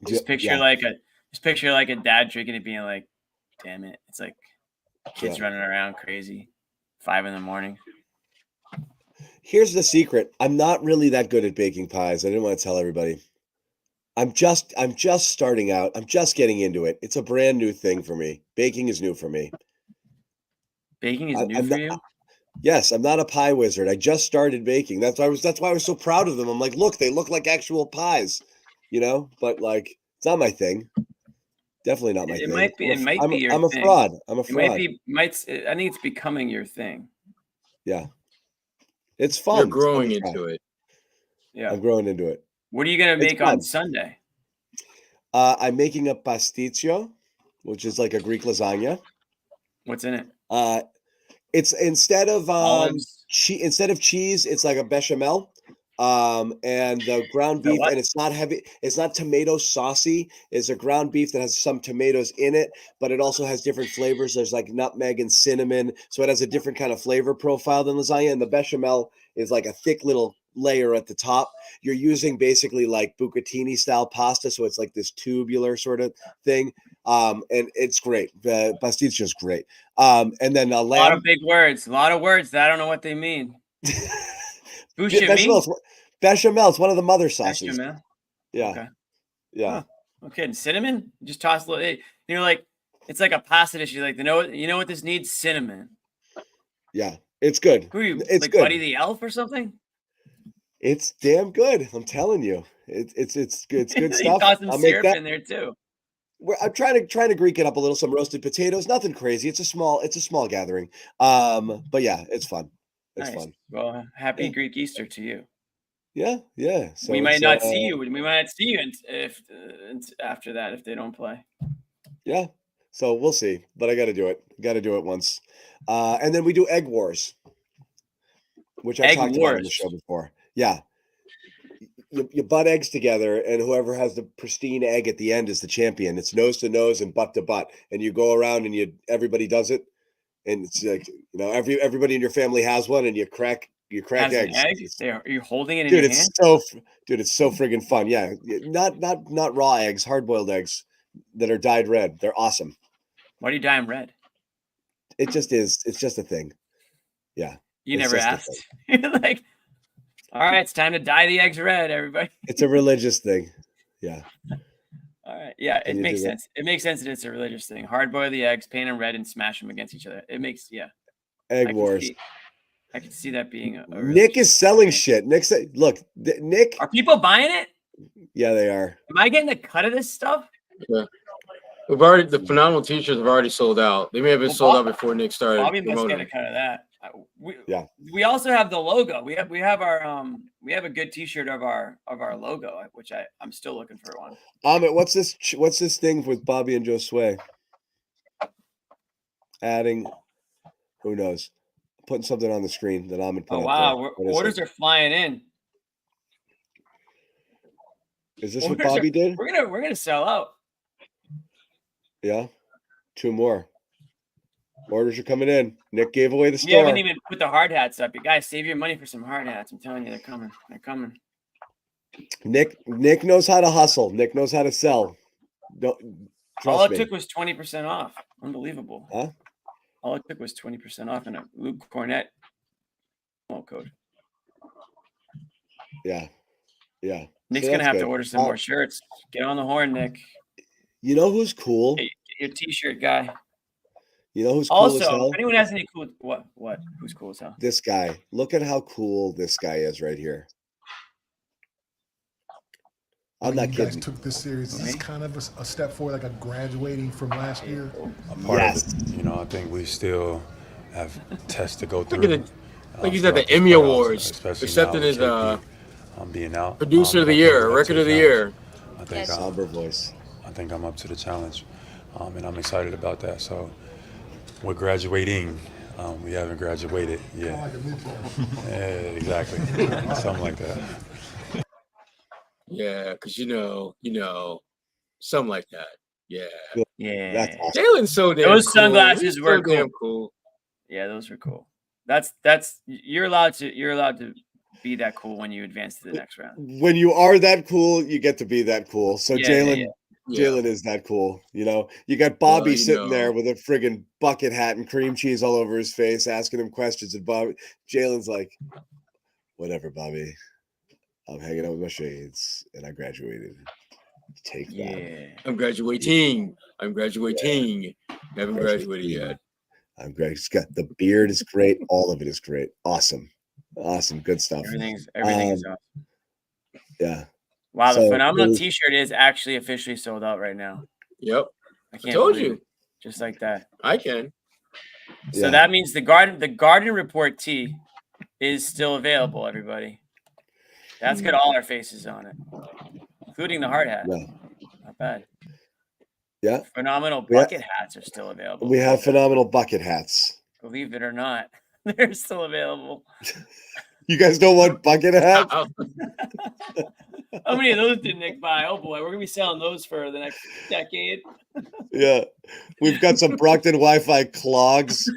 Just picture like a dad drinking it, being like, "Damn it!" It's like kids running around crazy, 5 a.m. Here's the secret. I'm not really that good at baking pies. I didn't want to tell everybody. I'm just starting out. I'm just getting into it. It's a brand new thing for me. Baking is new for me. Baking is new I'm for not, you. Yes, I'm not a pie wizard. I just started baking. That's why I was so proud of them. I'm like, look, they look like actual pies, but like it's not my thing. Definitely not my It thing. might be. It might be your I'm a thing. fraud. I'm a It fraud. might be. I think it's becoming your thing. Yeah. It's fun. You're It's fun growing to try. into it. Yeah. I'm growing into it. What are you gonna make on Sunday? I'm making a pasticcio, which is like a Greek lasagna. What's in it? It's instead of Olives. instead of cheese, it's like a bechamel. And the ground beef, and it's not heavy. It's not tomato saucy. It's a ground beef that has some tomatoes in it, but it also has different flavors. There's like nutmeg and cinnamon, so it has a different kind of flavor profile than lasagna. And the bechamel is like a thick little layer at the top. You're using basically like bucatini style pasta, so it's like this tubular sort of thing. And it's great. The pasticcio is great. And then a lot of big words, a lot of words that I don't know what they mean. Bechamel is one of the mother sauces. Bechamel. Yeah. Okay. Yeah. Huh. Okay. And cinnamon? Just toss a little. Like it's like a pasta dish. You're like, you know what this needs? Cinnamon. Yeah, it's good. Who are you? It's like good. Buddy the Elf or something? It's damn good. I'm telling you, it's good stuff. Toss some I'll make syrup that in there too. I'm trying to Greek it up a little. Some roasted potatoes. Nothing crazy. It's a small gathering. But yeah, it's fun. It's Nice. fun. Well, happy Greek Easter to you. Yeah, yeah. So we might not see you. We might not see you if after that if they don't play. Yeah. So we'll see. But I got to do it. Got to do it once. And then we do egg wars, which I talked about on the show before. Yeah. You butt eggs together, and whoever has the pristine egg at the end is the champion. It's nose to nose and butt to butt, and you go around and everybody does it, and it's like everybody in your family has one, and you crack eggs. Are you holding it in your hand? It's so friggin' fun. Yeah, not raw eggs, hard boiled eggs that are dyed red. They're awesome. Why do you dye them red? It just is. It's just a thing. Yeah. You never asked. You're like, all right, it's time to dye the eggs red, everybody. It's a religious thing. Yeah. All right. Yeah, it makes sense. It makes sense that it's a religious thing. Hard boil the eggs, paint them red, and smash them against each other. It makes egg wars. I can see that being a Nick is selling shit. Nick said, "Look, Nick." Are people buying it? Yeah, they are. Am I getting a cut of this stuff? Yeah. The phenomenal t-shirts have already sold out. They may have been sold out before Nick started. Bobby must get a cut of that. We also have the logo. We have our we have a good t-shirt of our logo, which I'm still looking for one. Amit, what's this thing with Bobby and Josue? Adding, who knows? Putting something on the screen that Amit put. Oh wow, orders are flying in. Is this what Bobby did? We're gonna sell out. Yeah, 2 more. Orders are coming in. Nick gave away the store. You haven't even put the hard hats up. You guys, save your money for some hard hats. I'm telling you, they're coming. They're coming. Nick knows how to hustle. Nick knows how to sell. All it took was 20% off. Unbelievable. Huh? All it took was 20% off and a Luke Cornett code. Yeah. Yeah. Nick's gonna have to order some more shirts. Get on the horn, Nick. You know who's cool? Hey, your t-shirt guy. You know who's cool also, as hell? if anyone has any cool what? Who's cool as hell? This guy. Look at how cool this guy is right here. I'm not kidding. You guys took this series. This is kind of a step forward, like a graduating from last year. A part of it, I think we still have tests to go through. Look at it. Like he's at the Emmy Awards, accepting his being out, producer of the year, record of the year. I think somber voice. I think I'm up to the challenge. and I'm excited about that. So we're graduating. We haven't graduated yet. Yeah, exactly. Something like that. Yeah, because something like that. Yeah. Yeah. That's awesome. Jalen's so damn Those cool. sunglasses He's were so damn cool. cool. Yeah, those were cool. That's you're allowed to be that cool when you advance to the next round. When you are that cool, you get to be that cool. So Yeah, Jalen, Yeah. Jalen is that cool. You got Bobby Well, sitting there with a friggin' bucket hat and cream cheese all over his face, asking him questions, and Jalen's like, "Whatever, Bobby. I'm hanging out with my shades, and I graduated. Take that. Yeah. I'm graduating. Haven't graduated yet. I'm great. He's got the beard is great. All of it is great. Awesome, good stuff. Everything's awesome. Yeah. Wow, the So, phenomenal it was- T-shirt is actually officially sold out right now. Yep. I can't told believe you. it. Just like that. I can. So Yeah. that means the Garden Report tee is still available, everybody. That's got all our faces on it, including the hard hat. Yeah. Not bad. Yeah. Phenomenal We ha- bucket hats are still available. We have phenomenal bucket hats. Believe it or not, they're still available. You guys don't want bucket hats? How many of those did Nick buy? Oh boy, we're gonna be selling those for the next decade. Yeah. We've got some Brockton Wi-Fi clogs.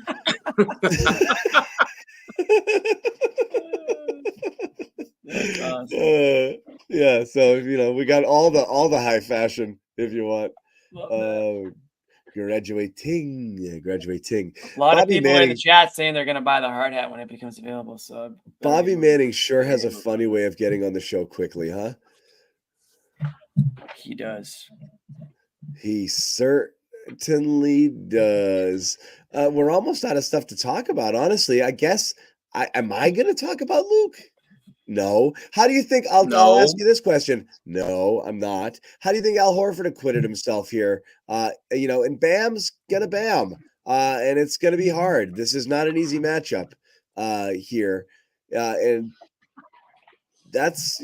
That's awesome. Yeah. So we got all the high fashion if you want. Love that. Graduating. A lot of Bobby people in the Manning- chat saying they're gonna buy the hard hat when it becomes available. So Bobby Manning sure has a funny way of getting on the show quickly, huh? he does. He certainly does. We're almost out of stuff to talk about, honestly. I guess. Am I going to talk about Luke? No. How do you think? I'll ask you this question. No, I'm not. How do you think Al Horford acquitted himself here? And Bam's gonna Bam, and it's gonna be hard. This is not an easy matchup here, and that's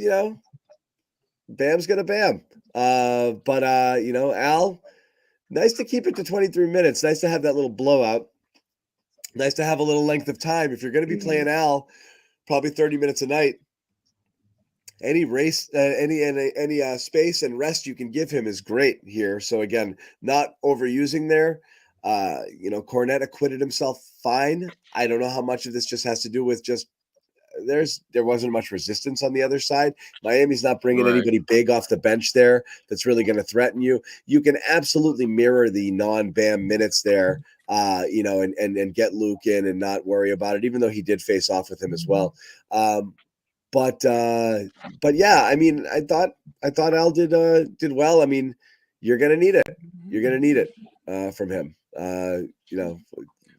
Bam's gonna Bam. But Al, nice to keep it to 23 minutes. Nice to have that little blowout. Nice to have a little length of time. If you're going to be playing Al, probably 30 minutes a night. Any race, any space and rest you can give him is great here. So again, not overusing there. Cornette acquitted himself fine. I don't know how much of this just has to do with just there wasn't much resistance on the other side. Miami's not bringing anybody big off the bench there that's really going to threaten you. You can absolutely mirror the non-Bam minutes there, and get Luke in and not worry about it, even though he did face off with him as well. But yeah, I mean, I thought Al did well. I mean, you're gonna need it. You're gonna need it from him.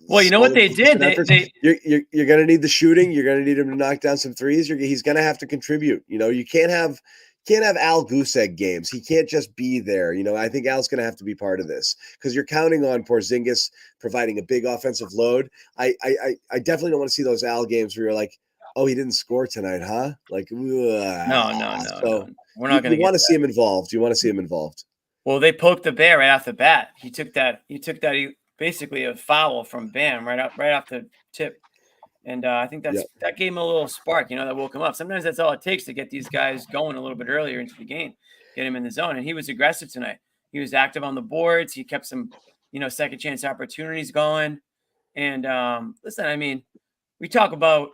Well, you know what they did? You're going to need the shooting. You're going to need him to knock down some threes. He's going to have to contribute. You can't have Al goose egg games. He can't just be there. I think Al's going to have to be part of this because you're counting on Porzingis providing a big offensive load. I definitely don't want to see those Al games where you're like, oh, he didn't score tonight, huh? Like, no. So We're not going to. You want to see him involved. You want to see him involved. Well, they poked the bear right off the bat. He took that. Basically a foul from Bam right off the tip. And I think that gave him a little spark, that woke him up. Sometimes that's all it takes to get these guys going a little bit earlier into the game, get him in the zone. And he was aggressive tonight. He was active on the boards. He kept some, second chance opportunities going. And listen, I mean, we talk about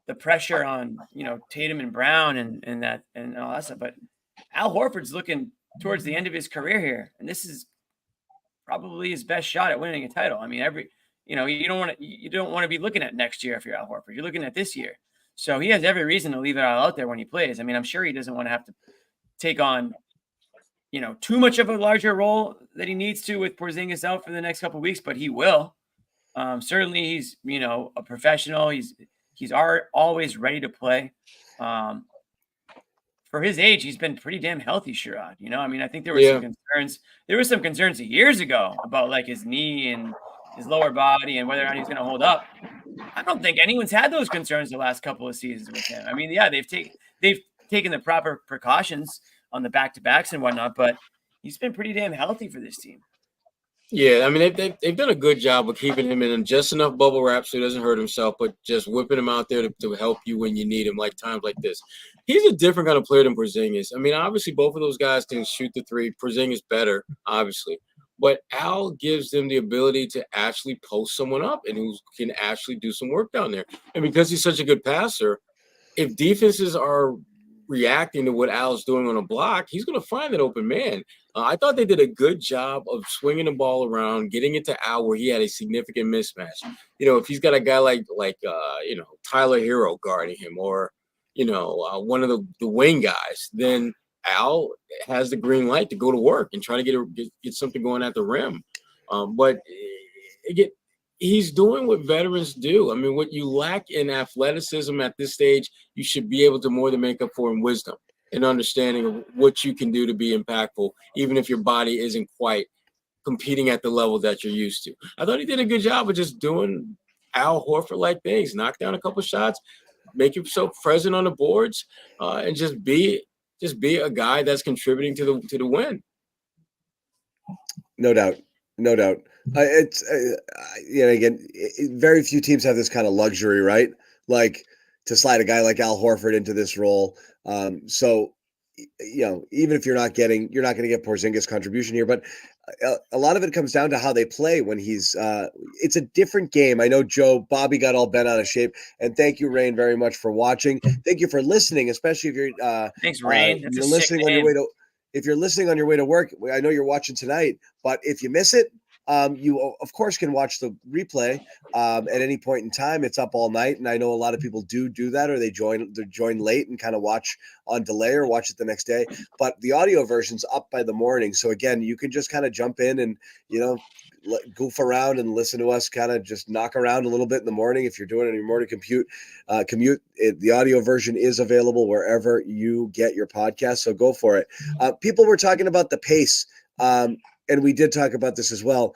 the pressure on, Tatum and Brown and all that stuff, but Al Horford's looking towards the end of his career here. And this is probably his best shot at winning a title. I mean, you don't want to be looking at next year if you're Al Horford. You're looking at this year. So he has every reason to leave it all out there when he plays. I mean, I'm sure he doesn't want to have to take on, too much of a larger role that he needs to with Porzingis out for the next couple of weeks, but he will. Certainly he's, a professional. He's always ready to play. For his age, he's been pretty damn healthy, Sherrod. I mean, I think there were some concerns. There were some concerns years ago about like his knee and his lower body and whether or not he's going to hold up. I don't think anyone's had those concerns the last couple of seasons with him. I mean, yeah, they've taken the proper precautions on the back-to-backs and whatnot, but he's been pretty damn healthy for this team. Yeah, I mean they've done a good job of keeping him in just enough bubble wrap so he doesn't hurt himself, but just whipping him out there to help you when you need him, like times like this. He's a different kind of player than Porzingis. I mean, obviously both of those guys can shoot the three. Porzingis better, obviously, but Al gives them the ability to actually post someone up and who can actually do some work down there. And because he's such a good passer, if defenses are reacting to what Al's doing on a block, he's going to find an open man. I thought they did a good job of swinging the ball around, getting it to Al where he had a significant mismatch. If he's got a guy like Tyler Hero guarding him, or one of the wing guys, then Al has the green light to go to work and try to get something going at the rim. But again, he's doing what veterans do. I mean, what you lack in athleticism at this stage, you should be able to more than make up for in wisdom and understanding of what you can do to be impactful, even if your body isn't quite competing at the level that you're used to. I thought he did a good job of just doing Al Horford-like things, knock down a couple shots, make yourself present on the boards, and just be a guy that's contributing to the win. No doubt. It's again, very few teams have this kind of luxury, right? Like to slide a guy like Al Horford into this role. So even if you're not going to get Porzingis' contribution here, but a lot of it comes down to how they play when he's. It's a different game. I know Bobby got all bent out of shape, and thank you, Rain, very much for watching. Thank you for listening, especially if you're. Thanks, Rain. You're listening on your way to. If you're listening on your way to work, I know you're watching tonight, but if you miss it, you of course can watch the replay at any point in time. It's up all night, and I know a lot of people do that, or they join late and kind of watch on delay or watch it the next day. But the audio version's up by the morning, so again, you can just kind of jump in and goof around and listen to us kind of just knock around a little bit in the morning. If you're doing it in your morning commute, the audio version is available wherever you get your podcast. So go for it. People were talking about the pace, and we did talk about this as well.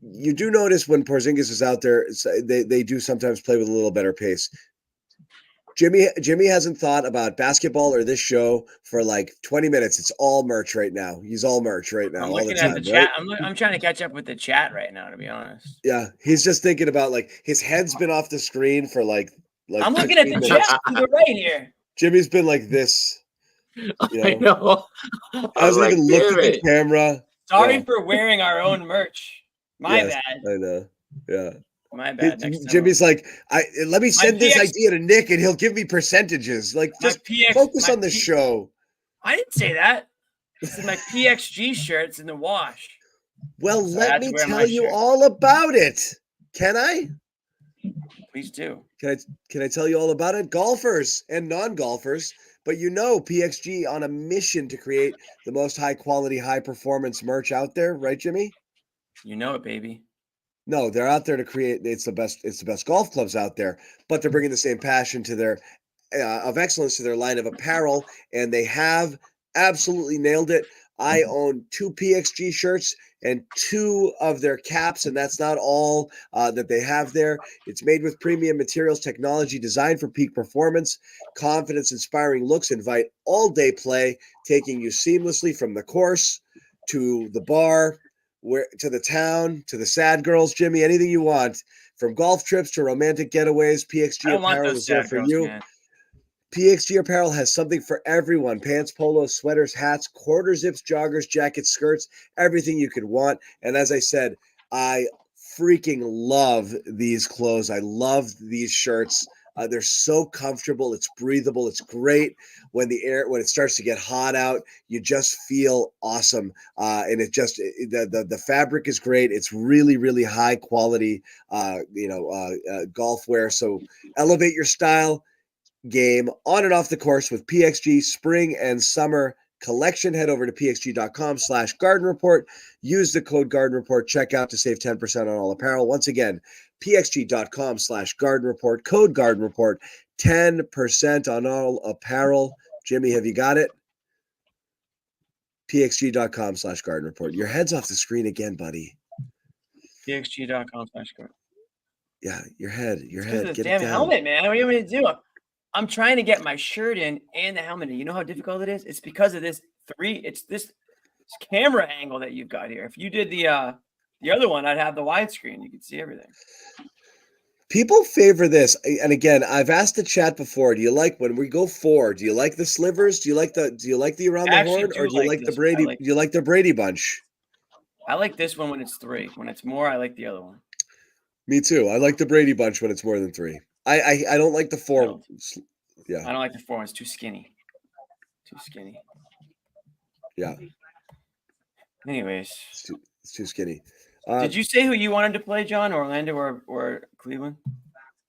You do notice when Porzingis is out there, they do sometimes play with a little better pace. Jimmy hasn't thought about basketball or this show for like 20 minutes. It's all merch right now. He's all merch right now. I'm looking at the chat. I'm trying to catch up with the chat right now, to be honest. Yeah, he's just thinking about his head's been off the screen for like I'm looking at the chat to the right here. Jimmy's been like this. I know. Hasn't even looked at the camera. Sorry for wearing our own merch. My bad. I know. Yeah. My bad. Jimmy's like, let me send this idea to Nick and he'll give me percentages. Like, just focus on the show. I didn't say that. This is my PXG shirt. It's in the wash. Well, let me tell you all about it. Can I? Please do. Can I tell you all about it? Golfers and non-golfers, but PXG on a mission to create the most high-quality, high-performance merch out there, right, Jimmy? You know it, baby. No, they're out there to create. It's the best golf clubs out there, but they're bringing the same passion to their of excellence to their line of apparel, and they have absolutely nailed it. I own 2 PXG shirts and 2 of their caps, and that's not all that they have there. It's made with premium materials, technology designed for peak performance, confidence-inspiring looks invite all-day play, taking you seamlessly from the course to the bar, to the town, to the sad girls, Jimmy, anything you want. From golf trips to romantic getaways, PXG apparel is there for you. Man. PXG apparel has something for everyone. Pants, polos, sweaters, hats, quarter zips, joggers, jackets, skirts, everything you could want. And as I said, I freaking love these clothes. I love these shirts. They're so comfortable. It's breathable. It's great when it starts to get hot out. You just feel awesome, and the fabric is great. It's really, really high quality, golf wear. So elevate your style game on and off the course with PXG spring and summer collection. Head over to pxg.com/garden report. Use the code garden report checkout to save 10% on all apparel. Once again, pxg.com/garden report, code garden report, 10% on all apparel. Jimmy, have you got it? pxg.com/garden report. Your head's off the screen again, buddy. pxg.com/garden. Yeah, your head. Get damn helmet, man. What do you want me to do? I'm trying to get my shirt in and the helmet in. You know how difficult it is? It's because of this camera angle that you've got here. If you did the The other one, I'd have the widescreen. You could see everything. People favor this, and again, I've asked the chat before. Do you like when we go 4? Do you like the slivers? Do you like the around the horn, or do you like the Brady? Do you like the Brady bunch? I like this one when it's 3. When it's more, I like the other one. Me too. I like the Brady bunch when it's more than 3. I don't like the 4. No. Yeah, I don't like the 4 one. It's too skinny. Too skinny. Yeah. Anyways, it's too skinny. Did you say who you wanted to play, John? Orlando or Cleveland?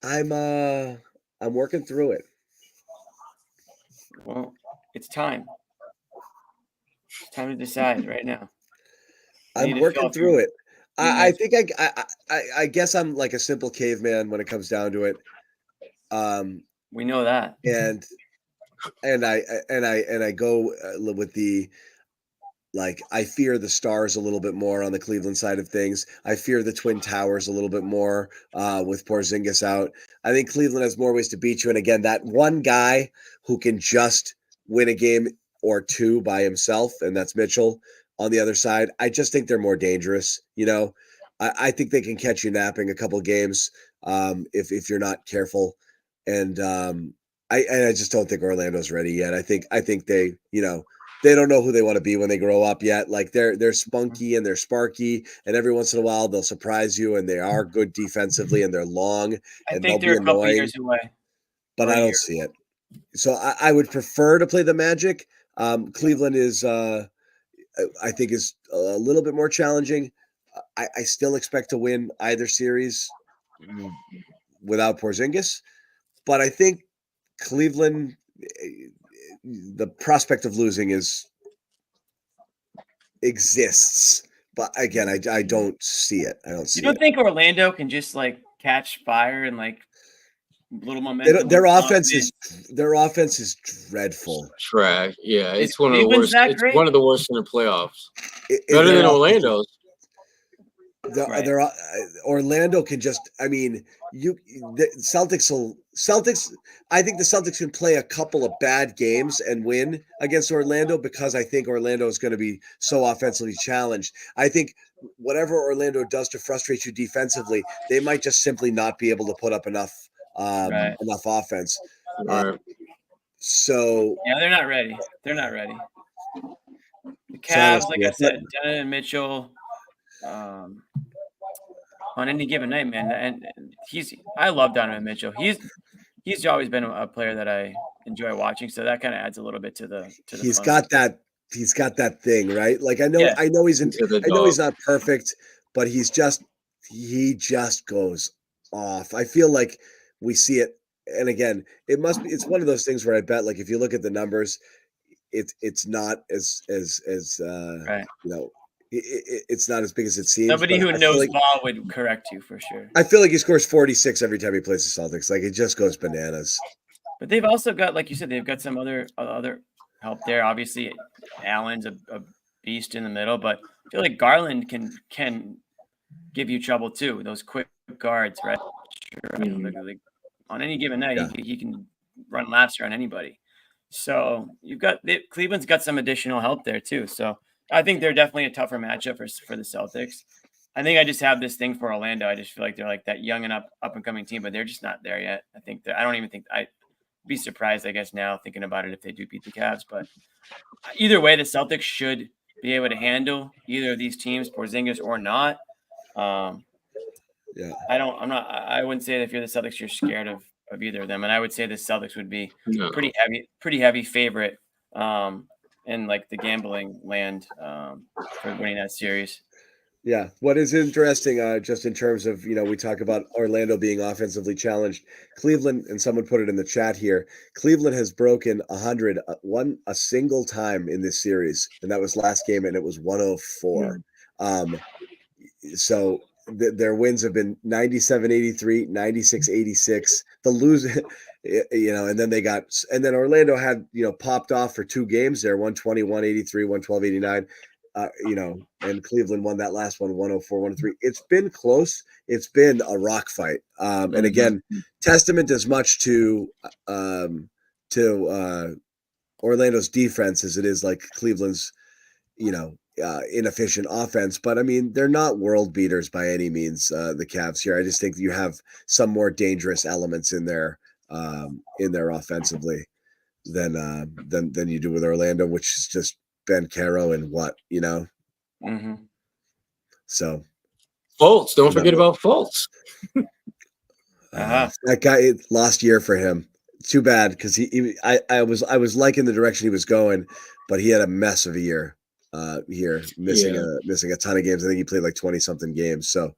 I'm working through it. Well, it's time. It's time to decide right now. I'm working through it. I think I guess I'm like a simple caveman when it comes down to it. We know that. And I go with the, like, I fear the Stars a little bit more on the Cleveland side of things. I fear the Twin Towers a little bit more with Porzingis out. I think Cleveland has more ways to beat you. And again, that one guy who can just win a game or 2 by himself, and that's Mitchell on the other side. I just think they're more dangerous. I think they can catch you napping a couple games if you're not careful. And I just don't think Orlando's ready yet. I think they, they don't know who they want to be when they grow up yet. Like they're spunky and they're sparky, and every once in a while they'll surprise you, and they are good defensively, and they're long. I think they're a couple years away. But I don't see it. So I would prefer to play the Magic. Cleveland is, I think, is a little bit more challenging. I still expect to win either series without Porzingis, but I think Cleveland, the prospect of losing exists, but again, I don't see it. I don't see. You don't think Orlando can just like catch fire and like little momentum? Their offense is dreadful. Trash. Yeah, it's one of the worst. It's great? One of the worst in the playoffs. Better than Orlando's. Orlando can just. I mean, the Celtics. I think the Celtics can play a couple of bad games and win against Orlando because I think Orlando is going to be so offensively challenged. I think whatever Orlando does to frustrate you defensively, they might just simply not be able to put up enough offense. So yeah, they're not ready. They're not ready. The Cavs, like I said, Donovan Mitchell. On any given night, man, and I love Donovan Mitchell. He's always been a player that I enjoy watching, so that kind of adds a little bit to the. He's got that thing, right? Like I know he's not perfect, but he just goes off. I feel like we see it, and again, it's one of those things where I bet, like, if you look at the numbers, it's not as it's not as big as it seems. Somebody who knows ball would correct you for sure. I feel like he scores 46 every time he plays the Celtics. Like, it just goes bananas. But they've also got, like you said, they've got some other help there. Obviously, Allen's a beast in the middle, but I feel like Garland can give you trouble too. Those quick guards, right? Sure. Like, on any given night, he can run laps around anybody. So Cleveland's got some additional help there too. So I think they're definitely a tougher matchup for the Celtics. I think I just have this thing for Orlando. I just feel like they're like that young and up and coming team, but they're just not there yet. I don't even think I'd be surprised, I guess, now thinking about it, if they do beat the Cavs. But either way, the Celtics should be able to handle either of these teams, Porzingis or not. I wouldn't say that if you're the Celtics, you're scared of either of them. And I would say the Celtics would be pretty heavy favorite in like the gambling land for winning that series. Yeah. What is interesting, just in terms of, we talk about Orlando being offensively challenged. Cleveland, and someone put it in the chat here, Cleveland has broken 100 a single time in this series. And that was last game, and it was 104. So their wins have been 97-83, 96-86. The lose, and then Orlando had, popped off for 2 games there, 121-83, 112-89. And Cleveland won that last one, 104-103. It's been close. It's been a rock fight. And again, testament as much to Orlando's defense as it is like Cleveland's inefficient offense. But I mean, they're not world beaters by any means. The Cavs here, I just think you have some more dangerous elements in there offensively than you do with Orlando, which is just Ben Caro and Mm-hmm. So Fultz, don't forget about Fultz. That guy, lost year for him. Too bad, because I was liking the direction he was going, but he had a mess of a year here, missing a ton of games. I think he played like 20 something games. So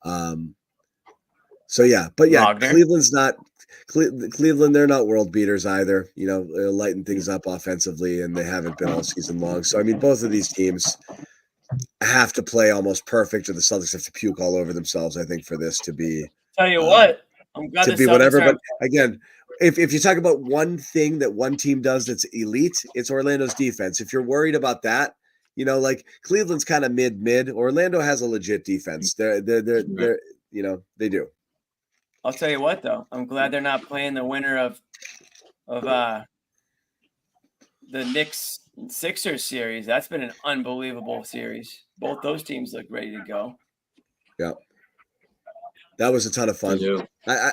yeah, but yeah, Wagner. Cleveland's not Cleveland. They're not world beaters either. They're lighting things up offensively, and they haven't been all season long. So I mean, both of these teams have to play almost perfect, or the Celtics have to puke all over themselves, I think, for this to be. Tell you what, I'm glad to be whatever. But again, if you talk about one thing that one team does that's elite, it's Orlando's defense. If you're worried about that, like Cleveland's kind of mid. Orlando has a legit defense. They're they do. I'll tell you what, though, I'm glad they're not playing the winner of the Knicks Sixers series. That's been an unbelievable series. Both those teams look ready to go. Yeah, that was a ton of fun. I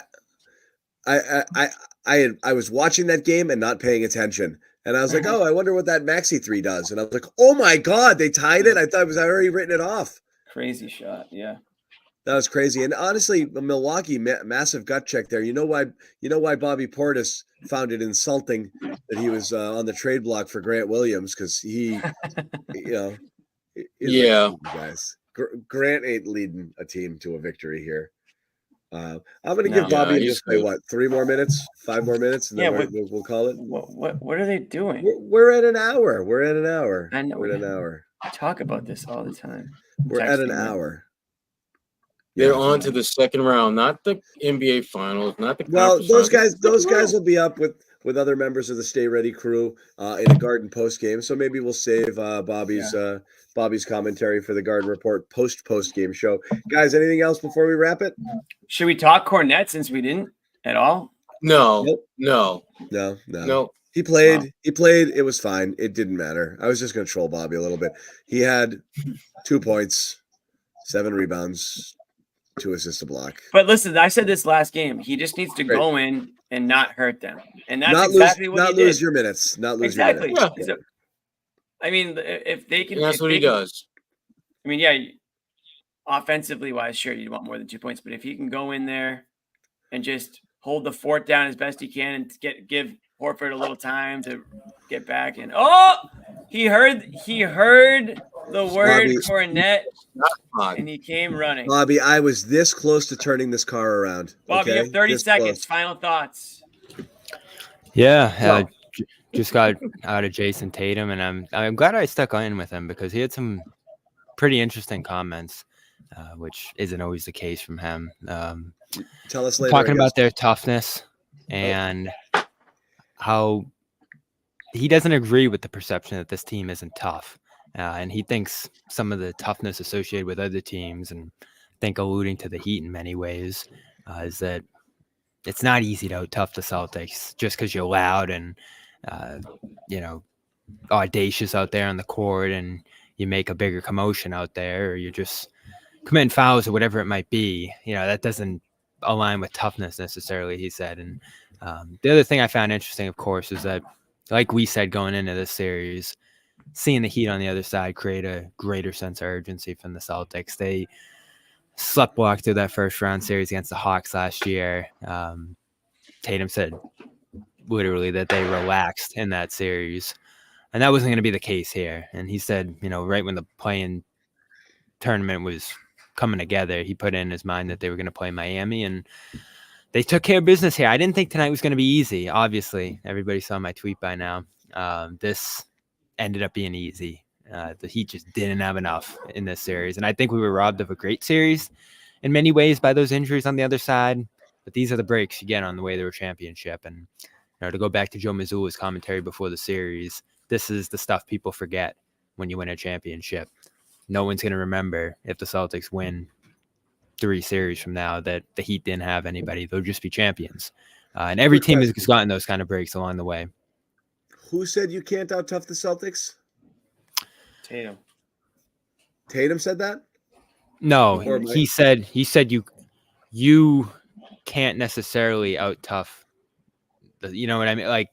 was watching that game and not paying attention, and I was like, oh, I wonder what that Maxey 3 does, and I was like, oh my god, they tied it. I thought I already written it off. Crazy shot, yeah. That was crazy. And honestly, Milwaukee, massive gut check there. You know why Bobby Portis found it insulting that he was on the trade block for Grant Williams, because he, guys. Grant ain't leading a team to a victory here. I'm going to give Bobby just play 3 more minutes, 5 more minutes, and then we'll call it. What are they doing? We're at an hour. I know. We're at an hour. We talk about this all the time. We're at an hour. They're on to the second round, not the NBA Finals, not the. Well, those guys will be up with other members of the Stay Ready crew in a Garden post game. So maybe we'll save Bobby's commentary for the Garden Report post game show. Guys, anything else before we wrap it? Should we talk Cornette since we didn't at all? No. He played. It was fine. It didn't matter. I was just going to troll Bobby a little bit. He had 2 points, 7 rebounds, 2 assists, a block. But listen, I said this last game. He just needs to go in and not hurt them, and that's exactly what he did. Not lose your minutes. Not lose your minutes. Yeah. I mean, if they can, that's what he does. I mean, yeah. Offensively wise, sure, you want more than 2 points, but if he can go in there and just hold the fort down as best he can and give Horford a little time to get back, and he heard the word Cornette, and he came running. Bobby, I was this close to turning this car around. Bobby, you have 30 seconds. Final thoughts. Yeah, just got out of Jason Tatum, and I'm glad I stuck in with him because he had some pretty interesting comments, which isn't always the case from him. Tell us later. Talking about their toughness and how he doesn't agree with the perception that this team isn't tough. And he thinks some of the toughness associated with other teams, and I think alluding to the Heat in many ways, is that it's not easy to out-tough the Celtics just because you're loud and, audacious out there on the court and you make a bigger commotion out there, or you just commit fouls or whatever it might be. That doesn't align with toughness necessarily, he said. And the other thing I found interesting, of course, is that, like we said going into this series, seeing the Heat on the other side create a greater sense of urgency from the Celtics. They sleptwalked through that first round series against the Hawks last year. Tatum said literally that they relaxed in that series, and that wasn't going to be the case here. And he said, right when the play-in tournament was coming together, he put in his mind that they were going to play Miami, and they took care of business here. I didn't think tonight was going to be easy. Obviously, everybody saw my tweet by now. This ended up being easy. The Heat just didn't have enough in this series. And I think we were robbed of a great series in many ways by those injuries on the other side. But these are the breaks you get on the way to a championship. And to go back to Joe Mazzulla's commentary before the series, this is the stuff people forget when you win a championship. No one's going to remember if the Celtics win 3 series from now that the Heat didn't have anybody. They'll just be champions. And every team has gotten those kind of breaks along the way. Who said you can't out-tough the Celtics? Tatum said that? No, Or he said you can't necessarily out tough. You know what I mean? Like,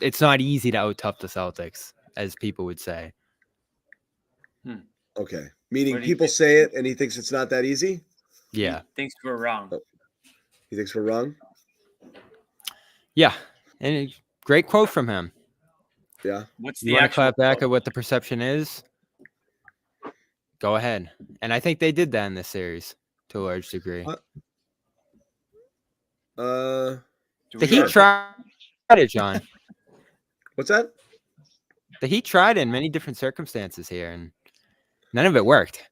it's not easy to out tough the Celtics, as people would say. Okay. Meaning What do you people think? say it and he thinks it's not that easy? Yeah, He thinks we're wrong. He thinks we're wrong? yeah, and great quote from him. Yeah. What's You the want to actual clap back quote? at what the perception is? Go ahead. And I think they did that in this series to a large degree. Do The we Heat have- tried it, John. What's that? The Heat tried it in many different circumstances here, and none of it worked.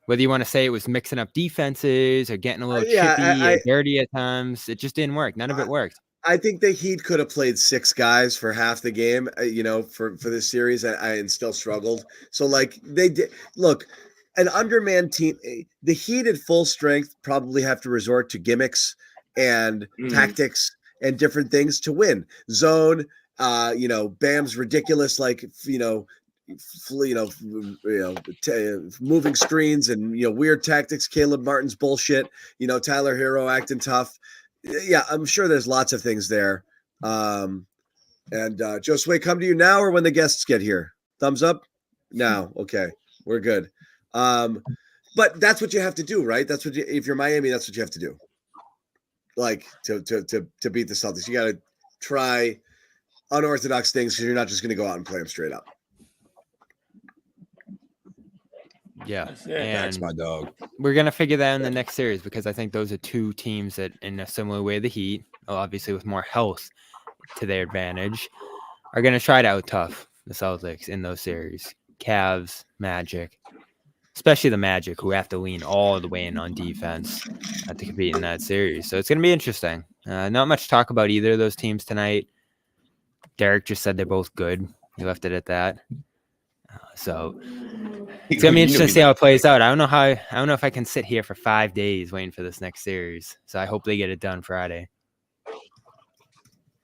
Whether you want to say it was mixing up defenses or getting a little chippy or dirty at times, it just didn't work. None of it worked. I think the Heat could have played 6 guys for half the game, for this series, and still struggled. So, like, they did. Look, an undermanned team, the Heat at full strength probably have to resort to gimmicks and tactics and different things to win. Zone, Bam's ridiculous, moving screens and weird tactics. Caleb Martin's bullshit. Tyler Hero acting tough. Yeah, I'm sure there's lots of things there. And Josue, come to you now or when the guests get here? Thumbs up? Now. Okay, we're good. But that's what you have to do, right? That's what if you're Miami, that's what you have to do. Like to beat the Celtics, you got to try unorthodox things because you're not just going to go out and play them straight up. Yeah, That's my dog. We're gonna figure that out in the next series because I think those are two teams that, in a similar way, the Heat, obviously with more health to their advantage, are gonna try to out tough the Celtics in those series. Cavs, Magic, especially the Magic, who have to lean all the way in on defense to compete in that series. So it's gonna be interesting. Not much talk about either of those teams tonight. Derek just said they're both good. He left it at that. So it's gonna be interesting to see how it plays out. I don't know if I can sit here for 5 days waiting for this next series. So I hope they get it done Friday.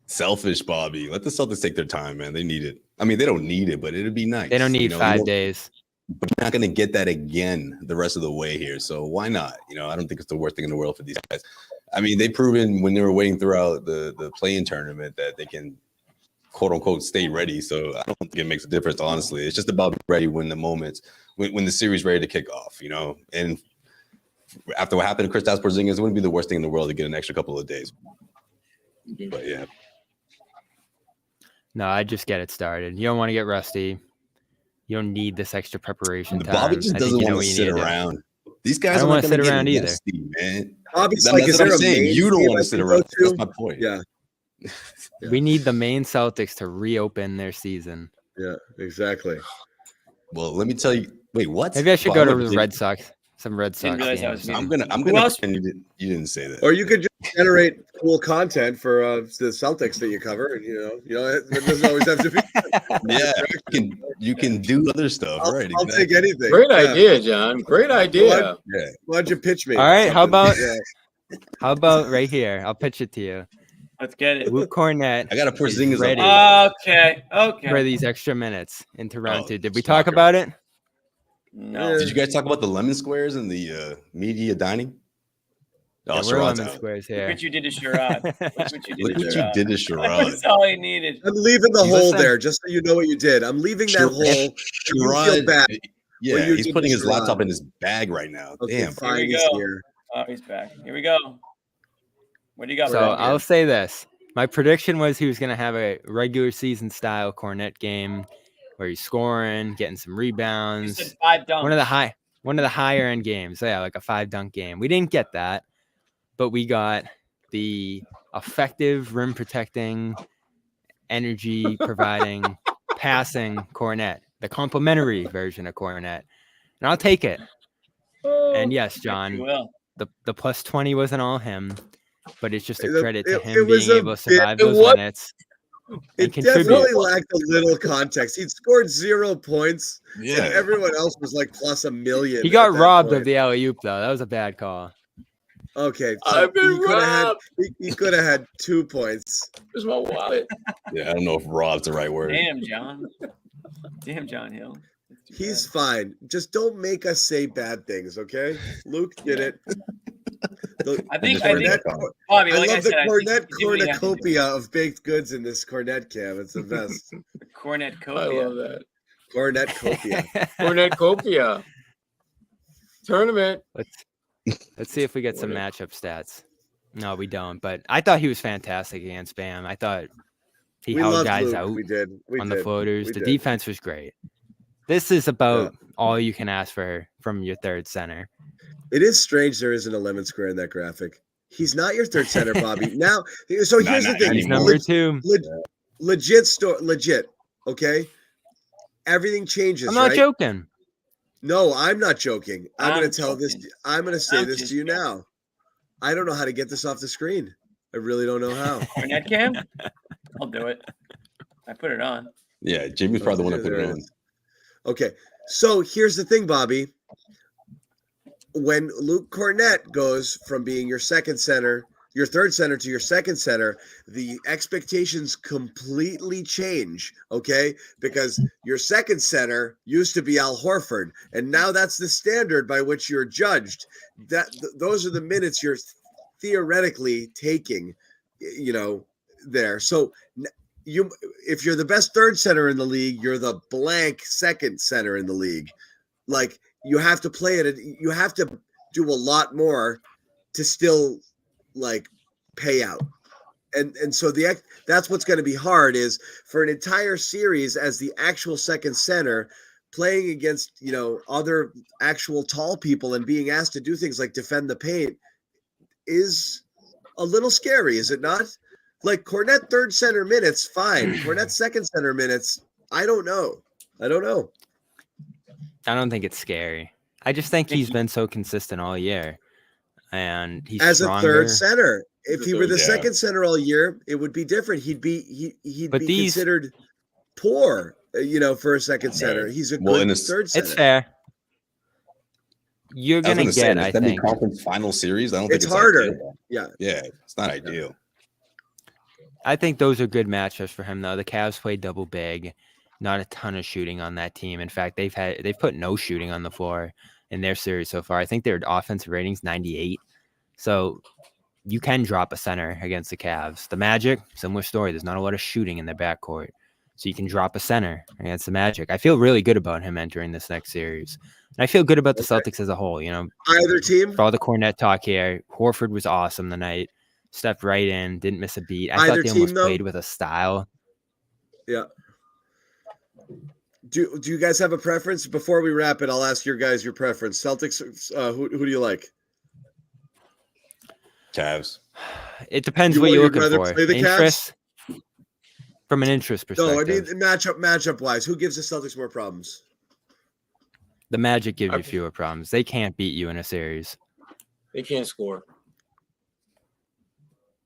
Selfish, Bobby. Let the Celtics take their time, man. They need it. I mean, they don't need it, but it'd be nice. They don't need 5 days. But you're not going to get that again the rest of the way here. So why not? I don't think it's the worst thing in the world for these guys. I mean, they've proven when they were waiting throughout the play-in tournament that they can, quote unquote, stay ready. So I don't think it makes a difference, honestly. It's just about being ready when the series ready to kick off, and after what happened to Kristaps Porzingis, it wouldn't be the worst thing in the world to get an extra couple of days. But yeah. No, I just get it started. You don't want to get rusty. You don't need this extra preparation time. Bobby just doesn't want to sit around. These guys don't want to sit around either. Rusty, man. Bobby's That's what I'm saying. You don't want to sit around. That's my point. Yeah. We need the main Celtics to reopen their season. Yeah, exactly. Well, let me tell you. Wait, what? Maybe I should go to the Red Sox. Some Red Sox realize that games. was I'm gonna pretend you didn't say that. Or you could just generate cool content for the Celtics that you cover, and it doesn't always have to be. Yeah, you can do other stuff. Right? I'll take anything. Great idea, John. Great idea. Why'd you pitch me? All right, how about right here? I'll pitch it to you. Let's get it. Luke Cornett. I got a Porzingis ready. Okay. For these extra minutes into round 2. Did we talk about it? No. Did you guys talk about the lemon squares and the media dining? Yeah, we're lemon squares here. Look what you did to Sherrod. Look what you did to Sherrod. That's all he needed. I'm leaving the hole there, just so you know what you did. I'm leaving that hole. You feel bad. Yeah, he's putting his laptop in his bag right now. Okay, Damn. fine, Here he's we go. here. Oh, he's back. Here we go. What do you got? So I'll say this. My prediction was he was going to have a regular season style Cornett game where he's scoring, getting some rebounds. You said 5 dunks. One of the higher end games. Yeah, like a 5-dunk game. We didn't get that, but we got the effective rim protecting, energy providing, passing Cornett, the complimentary version of Cornett. And I'll take it. And yes, John, the plus 20 wasn't all him, but it's just a credit to him being able to survive those minutes. It definitely lacked a little context. He'd scored 0 points. Yeah. And everyone else was like plus a million. He got robbed of the alley-oop, though. That was a bad call. Okay. So he could have had 2 points. Where's my wallet? Yeah, I don't know if robb's the right word. Damn, John. Damn, John Hill. He's fine. Just don't make us say bad things, okay? Luke did it. I think Bobby, I like love the cornet you do what you have to do. cornucopia of baked goods in this cornet cam. It's the best. Cornucopia. I love that. Cornucopia. Cornucopia. Tournament. Let's see if we get some matchup stats. No, we don't. But I thought he was fantastic against Bam. I thought he held guys out on the floaters. The defense was great. This is about all you can ask for from your third center. It is strange there isn't a lemon square in that graphic. He's not your third center, Bobby. Now, so here's the thing. He's number 2. Legit. Okay, everything changes. I'm not joking. No, I'm not joking. I'm going to tell this. I'm going to say this to you now. I don't know how to get this off the screen. I really don't know how. Cornet cam? I'll do it. I put it on. Yeah, Jimmy's probably the one that put it on. Okay, so here's the thing, Bobby. When Luke Cornett goes from being your second center, your third center to your second center, the expectations completely change, okay? Because your second center used to be Al Horford, and now that's the standard by which you're judged. Those are the minutes you're theoretically taking, there. So if you're the best third center in the league, you're the blank second center in the league. Like, you have to play it. You have to do a lot more to still pay out. And so that's what's going to be hard is for an entire series as the actual second center playing against, other actual tall people and being asked to do things like defend the paint is a little scary, is it not? Like Cornet third center minutes, fine. Cornet second center minutes, I don't know. I don't think it's scary. I just think he's been so consistent all year, and he's as stronger. A third center. If he were the second center all year, it would be different. He'd be considered poor, for a second center. He's a good third center. It's fair. You're gonna get. I think conference final series. I don't think it's harder. Ideal. Yeah, it's not ideal. I think those are good matchups for him, though. The Cavs played double big. Not a ton of shooting on that team. In fact, they've put no shooting on the floor in their series so far. I think their offensive rating's 98. So you can drop a center against the Cavs. The Magic, similar story. There's not a lot of shooting in their backcourt. So you can drop a center against the Magic. I feel really good about him entering this next series. And I feel good about the Celtics as a whole. Either team. For all the Cornet talk here, Horford was awesome tonight. Stepped right in, didn't miss a beat. I thought they almost played with a style. Yeah. Do you guys have a preference? Before we wrap it, I'll ask your preference. Celtics, who do you like? Cavs. It depends what you're looking for. Play the Cavs? From an interest perspective. No, I mean matchup wise. Who gives the Celtics more problems? The Magic give you fewer problems. They can't beat you in a series. They can't score.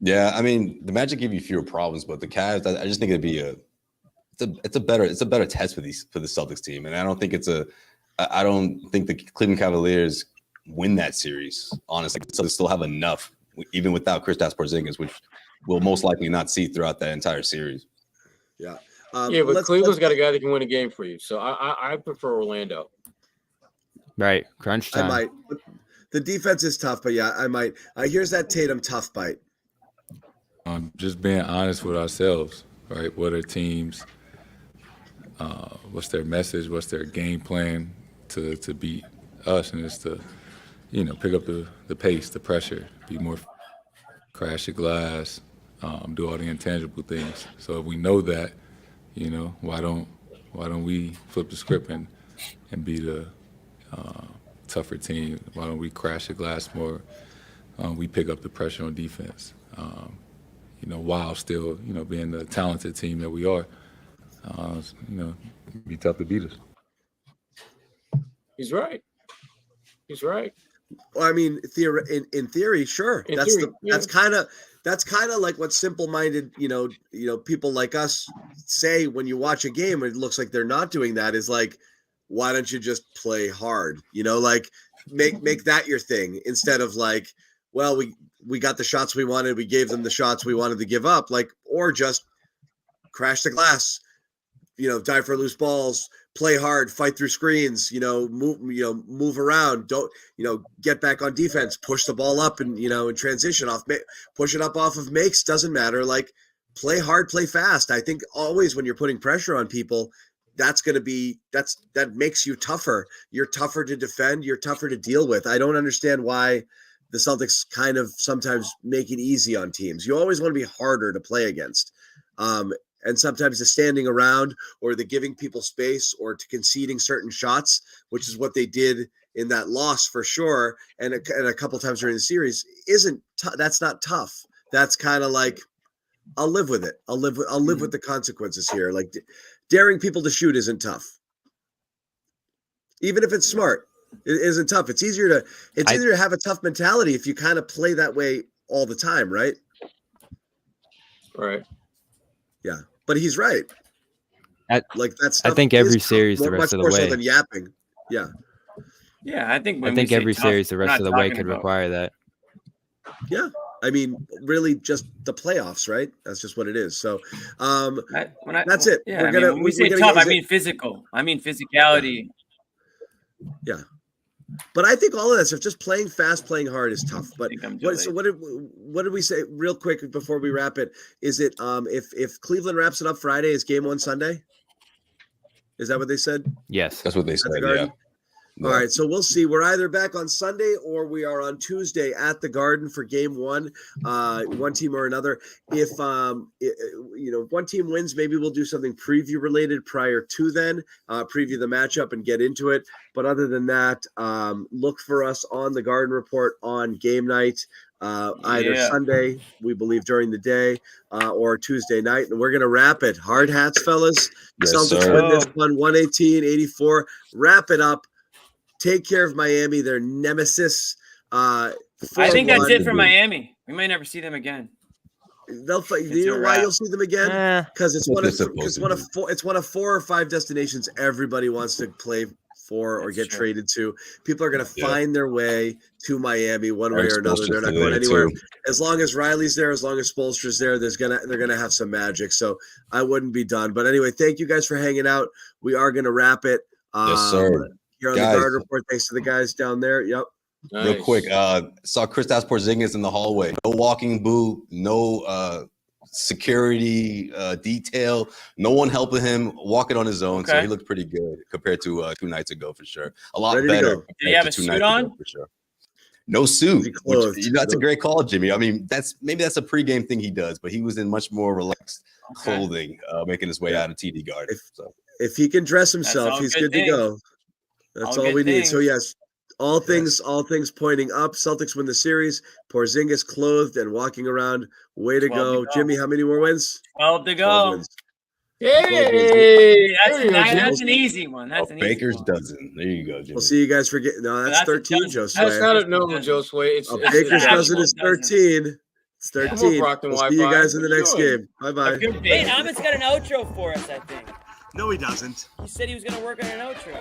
Yeah, I mean the Magic give you fewer problems, but the Cavs, I just think it'd be it's a better test for the Celtics team, and I don't think the Cleveland Cavaliers win that series. Honestly, so they still have enough, even without Kristaps Porzingis, which we'll most likely not see throughout that entire series. Yeah, but Cleveland's got a guy that can win a game for you, so I prefer Orlando. Right, crunch time. I might. The defense is tough, but yeah, I might. Here's that Tatum tough bite. Just being honest with ourselves, right? What are teams? What's their message? What's their game plan to beat us? And it's to, pick up the pace, the pressure, be more, crash the glass, do all the intangible things. So if we know that, why don't we flip the script and be the tougher team? Why don't we crash the glass more? We pick up the pressure on defense. While still, being the talented team that we are, be tough to beat us. He's right. Well, I mean, in theory, sure. That's kind of like what simple-minded, people like us say when you watch a game and it looks like they're not doing that is like, why don't you just play hard? Make that your thing instead of like, well, we got the shots we wanted. We gave them the shots we wanted to give up, or just crash the glass, die for loose balls, play hard, fight through screens, move around, don't, get back on defense, push the ball up and, in transition push it up off of makes, doesn't matter. Like, play hard, play fast. I think always when you're putting pressure on people, that makes you tougher. You're tougher to defend. You're tougher to deal with. I don't understand why the Celtics kind of sometimes make it easy on teams. You always want to be harder to play against. And sometimes the standing around or the giving people space or to conceding certain shots, which is what they did in that loss for sure. And a couple times during the series that's not tough. That's kind of like, I'll live with it. I'll live with the consequences here. Like daring people to shoot isn't tough. Even if it's smart, it isn't tough. It's easier to have a tough mentality if you kind of play that way all the time, right? Right. Yeah, but he's right. I think every series the rest of the way. So than yapping. Yeah. Yeah, I think every series the rest of the way could require that. Yeah. I mean, really just the playoffs, right? That's just what it is. So that's it. Yeah, when we say tough, I mean physical. I mean physicality. Yeah. But I think all of that stuff, just playing fast, playing hard is tough. But what did we say real quick before we wrap it? Is it if Cleveland wraps it up Friday, is game 1 Sunday? Is that what they said? Yes. That's what they said, yeah. All right, so we'll see. We're either back on Sunday or we are on Tuesday at the Garden for game 1, one team or another. If one team wins, maybe we'll do something preview related prior to then, preview the matchup and get into it. But other than that, look for us on the Garden Report on game night, either Sunday, we believe during the day, or Tuesday night. And we're going to wrap it. Hard hats, fellas. Yes, Celtics sir. win this one, 118-84. Wrap it up. Take care of Miami, their nemesis. I think that's it for Miami. We might never see them again. They'll fight. You know why you'll see them again? Because it's one of 4 or 5 destinations everybody wants to play for or get traded to. People are going to find their way to Miami one way or another. They're not going anywhere. As long as Riley's there, as long as Spoelstra's there, they're gonna have some magic. So I wouldn't be done. But anyway, thank you guys for hanging out. We are going to wrap it. Yes, sir. Here on the Guard Report, thanks to the guys down there. Yep. Nice. Real quick, saw Kristaps Porzingis in the hallway. No walking boot, no security detail, no one helping him, walking on his own. Okay. So he looked pretty good compared to 2 nights ago for sure. A lot better. Did he have a suit on? For sure. No suit. That's a great call, Jimmy. I mean, that's a pregame thing he does, but he was in much more relaxed clothing, making his way out of TD Garden. If he can dress himself, he's good to go. That's all we need. So yes, all things pointing up. Celtics win the series. Porzingis clothed and walking around. Way to go. Jimmy, how many more wins? 12 to go. Hey, that's an easy one. That's an Baker's easy one. dozen. There you go, Jimmy. We'll see you guys for getting. No, that's 13, Josue. That's not a normal Josue. It's Baker's dozen is 13. It's 13. We'll see you guys in the next game. Bye-bye. Wait, Amit's got an outro for us, I think. No, he doesn't. He said he was going to work on an outro.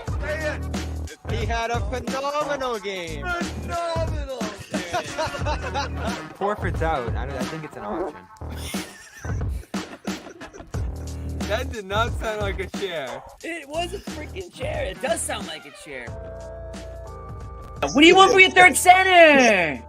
He had a phenomenal game. Forfeit's out. I think it's an option. That did not sound like a chair. It was a freaking chair. It does sound like a chair. What do you want for your third center?